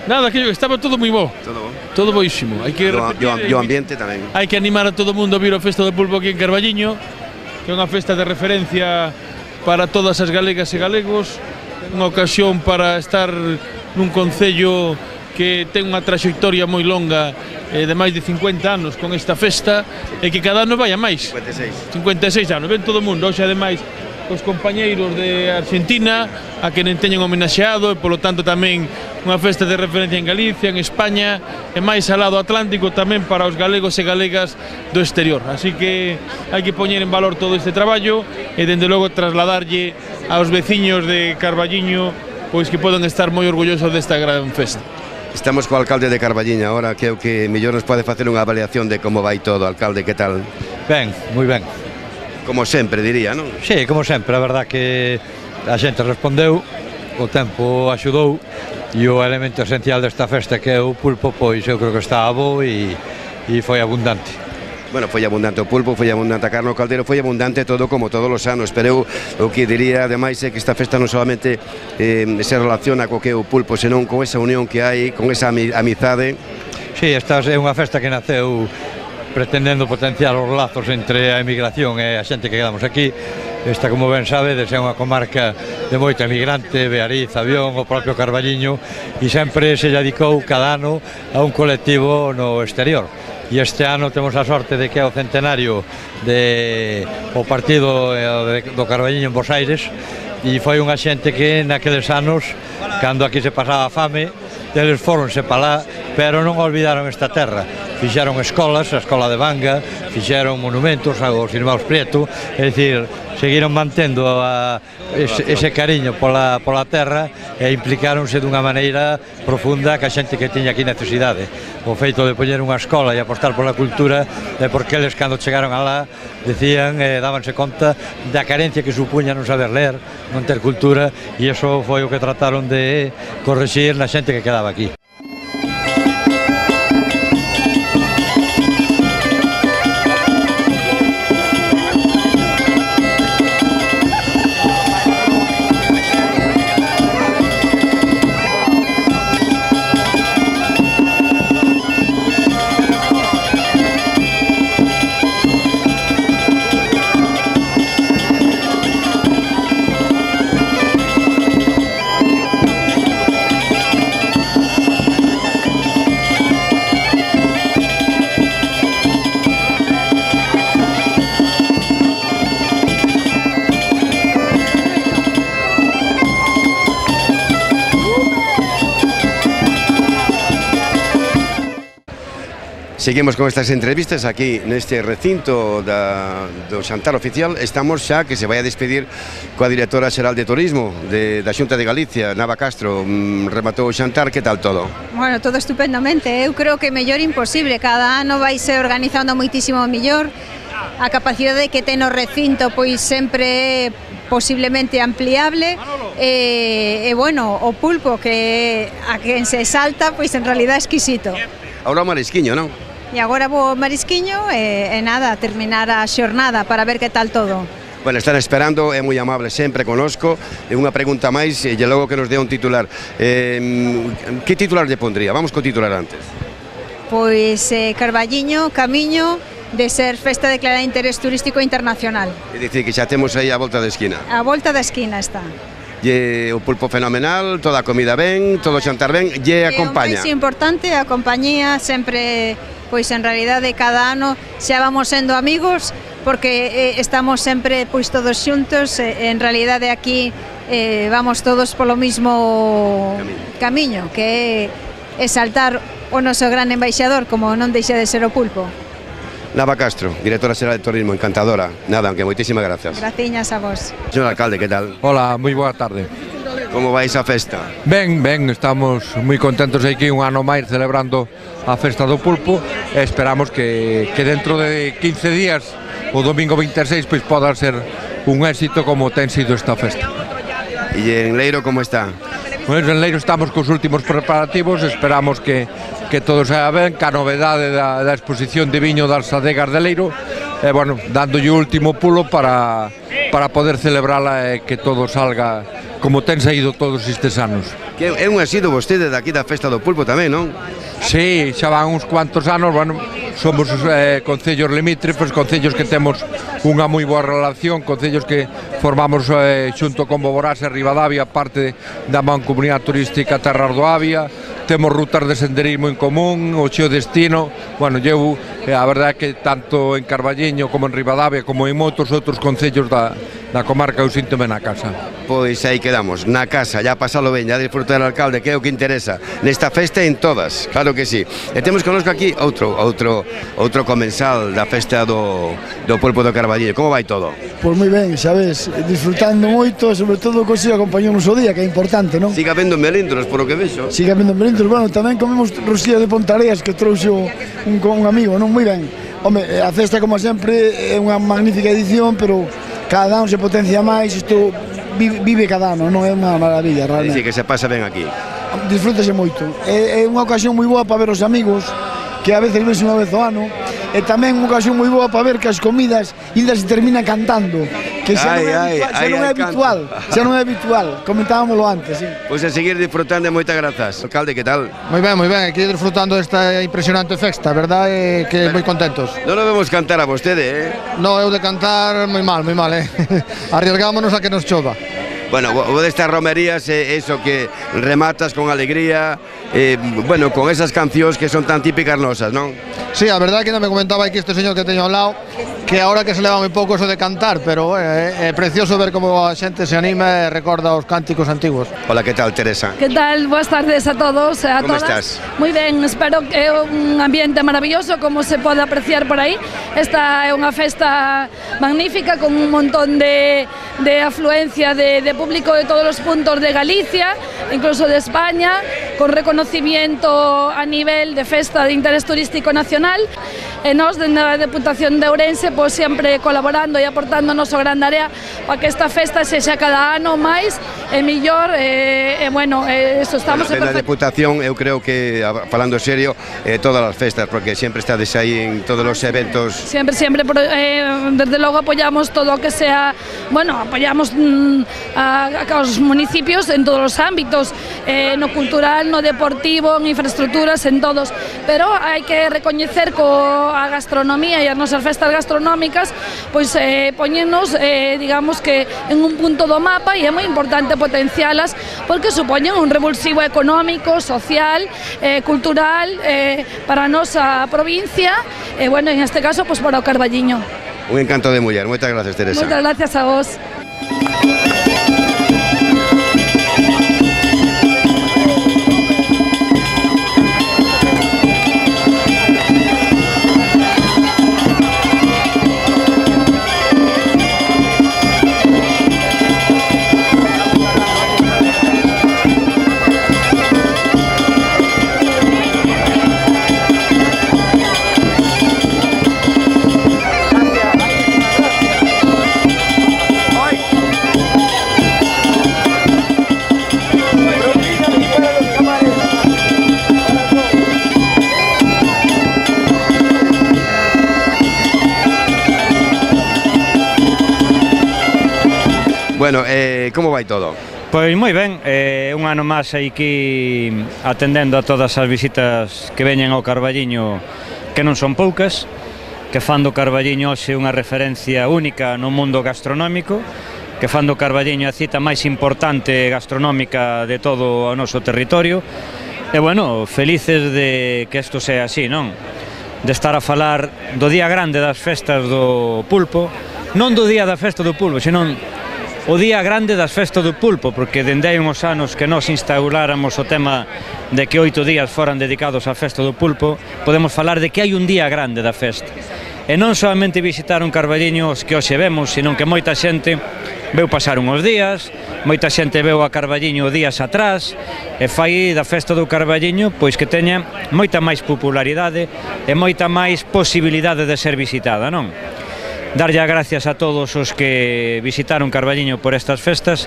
Nada, que estaba todo moi bo. Todo bo? Todo boísimo. Hai que repetir, o ambiente tamén. Hai que animar a todo o mundo a vir ao Festa do Pulpo aquí en Carballiño, que é unha festa de referencia para todas as galegas e galegos, unha ocasión para estar nun concello que ten unha traxectoria moi longa de máis de 50 anos con esta festa e que cada ano vai a máis. 56 anos, ven todo o mundo, hoxe ademais os compañeiros de Argentina a que non teñen homenaxeado e polo tanto tamén unha festa de referencia en Galicia, en España e máis ao lado Atlántico tamén para os galegos e galegas do exterior. Así que hai que poñer en valor todo este traballo e dende logo trasladarlle aos veciños de Carballiño pois que poden estar moi orgullosos desta gran festa. Estamos co alcalde de Carballiño agora, que é o que mellor nos pode facer unha avaliación de como vai todo. Alcalde, que tal? Ben, moi ben. Como sempre, diría, non? Sí, como sempre, a verdad que a xente respondeu, o tempo axudou e o elemento esencial desta festa que é o pulpo, pois eu creo que está bo e foi abundante. Bueno, foi abundante o pulpo, foi abundante a carne, o caldeiro, foi abundante todo como todos os anos, pero eu o que diría ademais é que esta festa non solamente se relaciona co que é o pulpo, senón con esa unión que hai, con esa amizade. Sí, esta é unha festa que naceu pretendendo potenciar os lazos entre a emigración e a xente que quedamos aquí. Esta, como ben sabedes, é unha comarca de moito emigrante, Beariz, Avión, o propio Carballiño, e sempre se dedicou cada ano a un colectivo no exterior. E este ano temos a sorte de que é o centenario do partido do Carballiño en Bos Aires, e foi unha xente que naqueles anos, cando aquí se pasaba fame, eles foronse para lá, pero non olvidaron esta terra. Fixeron escolas, a escola de Banga, fixeron monumentos aos irmãos Prieto, é dicir, seguiron mantendo ese cariño pola terra e implicaronse dunha maneira profunda que a xente que tiña aquí necesidade. O feito de poñer unha escola e apostar pola cultura é porque eles, cando chegaron alá, decían, dábanse conta da carencia que supuña non saber ler, non ter cultura, e iso foi o que trataron de corrixir na xente que quedaba aquí. Seguimos con estas entrevistas aquí neste recinto do xantar oficial. Estamos xa que se vai a despedir coa directora xeral de Turismo da Xunta de Galicia, Nava Castro. Rematou o xantar, que tal todo? Bueno, todo estupendamente. Eu creo que mellor imposible. Cada ano vai se organizando moitísimo mellor. A capacidade que ten o recinto pois sempre é posiblemente ampliable e bueno, o pulpo que a quen se salta pois en realidad é exquisito. Ahora o marisquiño, non? E agora vou ao marisquiño e nada, terminar a xornada para ver que tal todo. Bueno, están esperando, é moi amable sempre conosco. E unha pregunta máis, e logo que nos dé un titular. Que titular lle pondría? Vamos co titular antes. Pois Carballiño, camiño de ser festa declarada de interés turístico internacional. É dicir, que xa temos aí a volta da esquina. A volta da esquina está. Lle o pulpo fenomenal, toda a comida ben, todo o xantar ben, lle acompaña. É o máis importante, a compañía sempre, pois en realidade cada ano xa vamos sendo amigos, porque estamos sempre pois todos xuntos, en realidade aquí vamos todos polo mismo camiño, que é exaltar o noso gran embaixador, como non deixa de ser o pulpo. Nava Castro, directora xeral de Turismo, encantadora. Nada, aunque moitísimas gracias. Graciñas a vos. Señor alcalde, que tal? Hola, moi boa tarde. Como vais a festa? Ben, estamos moi contentos aquí un ano máis celebrando a festa do pulpo e esperamos que dentro de 15 días, o domingo 26, pois poda ser un éxito como ten sido esta festa. E en Leiro como está? Pois en Leiro estamos cos últimos preparativos, esperamos que todo saia ben, ca novedade da exposición de viño das adegas de Leiro, e, bueno, dándolle o último pulo para poder celebrala e que todo salga como ten saído todos estes anos. Que é un asido vostede daqui da festa do pulpo tamén, non? Sí, xa van uns cuantos anos, bueno, somos concellos limítrofes, concellos que temos unha moi boa relación, concellos que formamos xunto con Boborás e Ribadavia parte da Mancomunidade Turística Terras do Avia, temos rutas de senderismo en común, o xeo destino, bueno, a verdade é que tanto en Carballiño como en Ribadavia como en moitos outros concellos da comarca eu síntome na casa. Pois aí quedamos, na casa, ya pasalo ben, ya disfrutar o alcalde, que é o que interesa nesta festa en todas, claro que sí. E temos connosco aquí outro comensal da festa do pulpo do Carballiño. Como vai todo? Pois moi ben, sabes, disfrutando moito, sobre todo que se acompañamos o día, que é importante, non? Siga vendo melindros, por o que vexo. Siga vendo melindros, bueno, tamén comemos rosquilla de Pontareas que trouxe un amigo, non? Moi ben. Home, a festa, como sempre, é unha magnífica edición, pero cada ano se potencia máis, isto vive cada ano, non é unha maravilla, realmente. Sí, que se pasa ben aquí. Disfrútase moito. É unha ocasión moi boa para ver os amigos, que a veces ves unha vez ao ano, e tamén unha ocasión moi boa para ver que as comidas ainda se termina cantando, que xa non é habitual, comentábamoslo antes, sí. Pois a seguir disfrutando, moitas grazas. Alcalde, que tal? Moi ben, aquí disfrutando desta impresionante festa, verdade, que moi contentos. Non o vemos cantar a vostede, No, eu de cantar moi mal, arriesgámonos a que nos chova. Bueno, o destas romerías é eso que rematas con alegría, bueno, con esas cancións que son tan típicas nosas, non? Sí, a verdade que non me comentaba aquí este señor que teño ao lado, que ahora que se leva moi pouco eso de cantar, pero é precioso ver como a xente se anima e recorda os cánticos antiguos. Hola, que tal, Teresa? Que tal? Boas tardes a todos e a todas. Como estás? Moi ben, espero que é un ambiente maravilloso, como se pode apreciar por aí. Esta é unha festa magnífica con un montón de afluencia de público de todos os puntos de Galicia, incluso de España, con reconocimiento a nivel de festa de interés turístico nacional. E nós, dende a Deputación de Ourense, pois sempre colaborando e aportando o noso gran área para que esta festa sexa cada ano máis e mellor, e bueno, eso estamos... Dende a Deputación, eu creo que, falando serio, todas as festas, porque sempre estades aí en todos os eventos... Sempre, desde logo apoyamos todo o que sea, bueno, apoyamos aos municipios en todos os ámbitos, no cultural, no deportivo, en infraestructuras, en todos, pero hai que recoñecer a gastronomía e as nosas festas gastronómicas pois poñenos, digamos que en un punto do mapa, e é moi importante potencialas porque supoñen un revulsivo económico, social, cultural para a nosa provincia e, bueno, en este caso, pois para o Carballiño. Un encanto de muller, moitas gracias, Teresa. Moitas gracias a vos. Bueno, como vai todo? Pois moi ben, un ano máis aquí atendendo a todas as visitas que veñen ao Carballiño, que non son poucas, que fan do Carballiño hoxe unha referencia única no mundo gastronómico, que fan do Carballiño a cita máis importante gastronómica de todo o noso territorio. E, bueno, felices de que isto sea así, non? De estar a falar do día grande das festas do pulpo, non do día da festa do pulpo, senón o día grande das festas do pulpo, porque dende hai uns anos que nós instauráramos o tema de que 8 días foran dedicados á festa do pulpo, podemos falar de que hai un día grande da festa. E non solamente visitar un Carballiño os que hoxe vemos, senón que moita xente veu pasar uns días, moita xente veu a Carballiño días atrás e fai da festa do Carballiño pois que teña moita máis popularidade e moita máis posibilidade de ser visitada, non? Darlle as gracias a todos os que visitaron Carballiño por estas festas.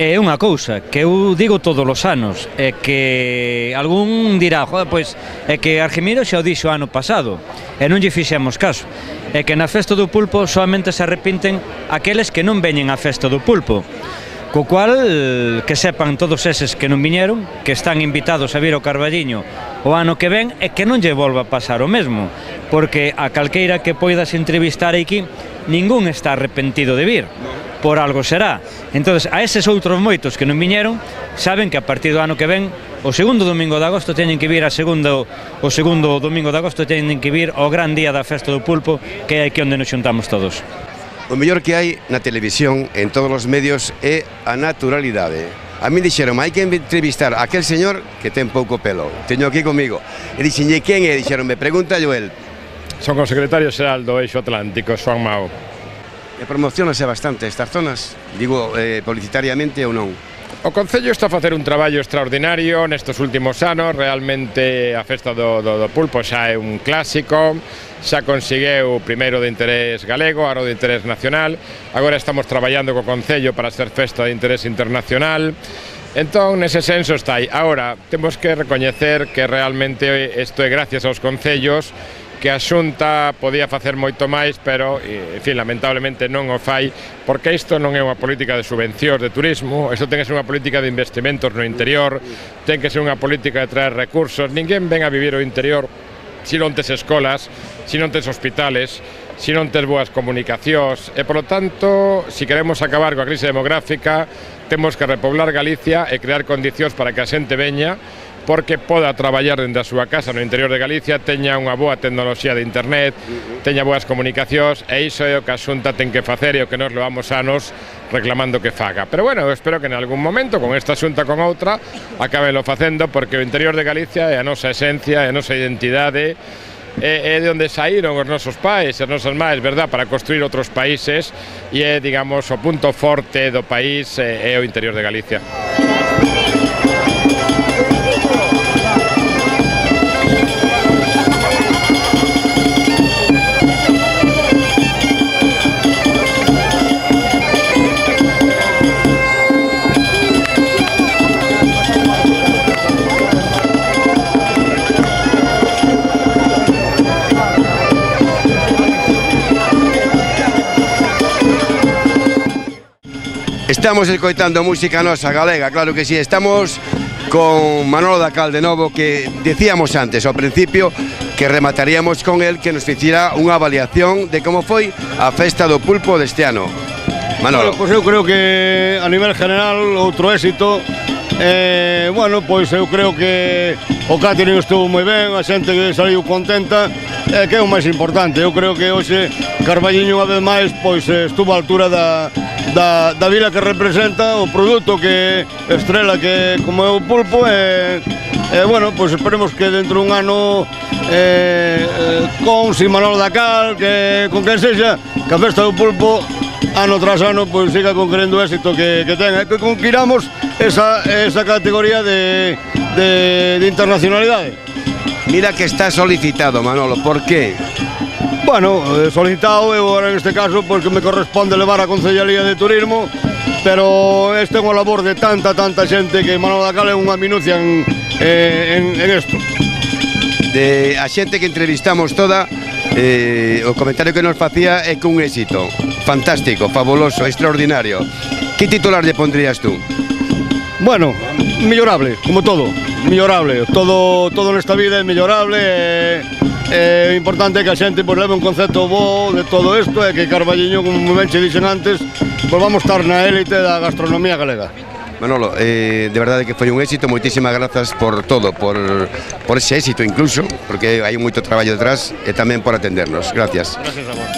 É unha cousa que eu digo todos os anos, é que algún dirá, joder, pois é que Argimiro xa o dixo ano pasado e non lle fixemos caso, é que na festa do pulpo solamente se arrepinten aqueles que non veñen á festa do pulpo, co cual que sepan todos eses que non viñeron, que están invitados a vir ao Carballiño o ano que ven e que non lle volva a pasar o mesmo, porque a calqueira que poidas entrevistar aquí, ningún está arrepentido de vir. Por algo será. Entonces, a eses outros moitos que non viñeron, saben que a partir do ano que ven, o segundo domingo de agosto teñen que vir o segundo domingo de agosto teñen que vir ao gran día da festa do pulpo, que é aquí onde nos xuntamos todos. O mellor que hai na televisión, en todos os medios, é a naturalidade. A mí dixeron, hai que entrevistar a aquel señor que ten pouco pelo, teño aquí comigo. E dixenlle, quen é? Dixeron, me pregunta yo el. Son o secretario xeral do Eixo Atlántico, Xoán Mao. E promocionase bastante estas zonas, digo, publicitariamente ou non? O Concello está a facer un traballo extraordinario nestes últimos anos, realmente a festa do pulpo xa é un clásico, xa conseguiu primeiro de interés galego, agora de interés nacional, agora estamos traballando co Concello para ser festa de interés internacional. Entón, nese senso está aí. Agora, temos que recoñecer que realmente isto é gracias aos concellos, que a Xunta podía facer moito máis, pero, en fin, lamentablemente non o fai, porque isto non é unha política de subvencións de turismo, isto ten que ser unha política de investimentos no interior, ten que ser unha política de traer recursos. Ninguén ven a vivir o interior se non tes escolas, se non tes hospitales, se non tes boas comunicacións, e, polo tanto, se queremos acabar coa crise demográfica, temos que repoblar Galicia e crear condicións para que a xente veña, porque poda traballar dende a súa casa no interior de Galicia, teña unha boa tecnoloxía de internet, teña boas comunicacións, e iso é o que a Xunta ten que facer e o que nos levamos anos reclamando que faga. Pero, bueno, eu espero que en algún momento, con esta Xunta con outra, acabelo facendo, porque o interior de Galicia é a nosa esencia, é a nosa identidade, é de onde saíron os nosos pais, as nosas mães, verdad, para construir outros países, e é, digamos, o punto forte do país é o interior de Galicia. Estamos escoitando música nosa galega, claro que sí. Estamos con Manolo Dacal de novo, que decíamos antes, ao principio, que remataríamos con el que nos fixera unha avaliación de como foi a festa do pulpo deste ano. Manolo. Bueno, pois eu creo que a nivel general outro éxito. Bueno, pois eu creo que o catering estuvo moi ben, a xente que saliu contenta, que é o máis importante. Eu creo que hoxe Carballiño unha vez máis pois estuvo á altura da vila que representa, o produto que estrela que como é o pulpo, e bueno, pois esperemos que dentro dun ano con Manolo Dacal, que con quen sexa, que a festa do pulpo ano tras ano pois siga conquerendo o éxito que ten, que conquiramos esa categoría de internacionalidade. Mira que está solicitado, Manolo, por qué? Bueno, solicitado, eu agora neste caso porque me corresponde levar a Concellería de Turismo, pero este é unha labor de tanta xente que Manolo Dacal é unha minucia en isto. De a xente que entrevistamos toda, o comentario que nos facía é que un éxito fantástico, fabuloso, extraordinario. Que titular lle pondrías tú? Bueno, mellorable, como todo, mellorable. Todo nesta vida é mellorable. É importante que a xente leve un concepto bo de todo isto e que Carballiño, como ben che dixen antes, vamos estar na élite da gastronomía galega. Manolo, de verdade que foi un éxito, moitísimas grazas por todo, por ese éxito incluso, porque hai moito traballo detrás e tamén por atendernos. Gracias. Gracias a vos.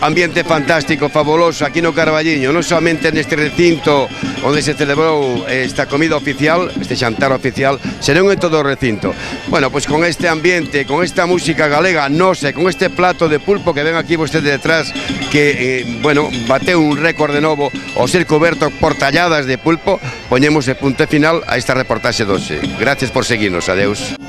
Ambiente fantástico, fabuloso aquí no Carballiño, non somente neste recinto onde se celebrou esta comida oficial, este xantar oficial, senón en todo o recinto. Bueno, pois con este ambiente, con esta música galega, non sei, con este plato de pulpo que ven aquí vostede detrás, que, bueno, bateu un récord de novo ao ser coberto por talladas de pulpo, poñemos de punto final a esta reportaxe doxe. Gracias por seguirnos, adeus.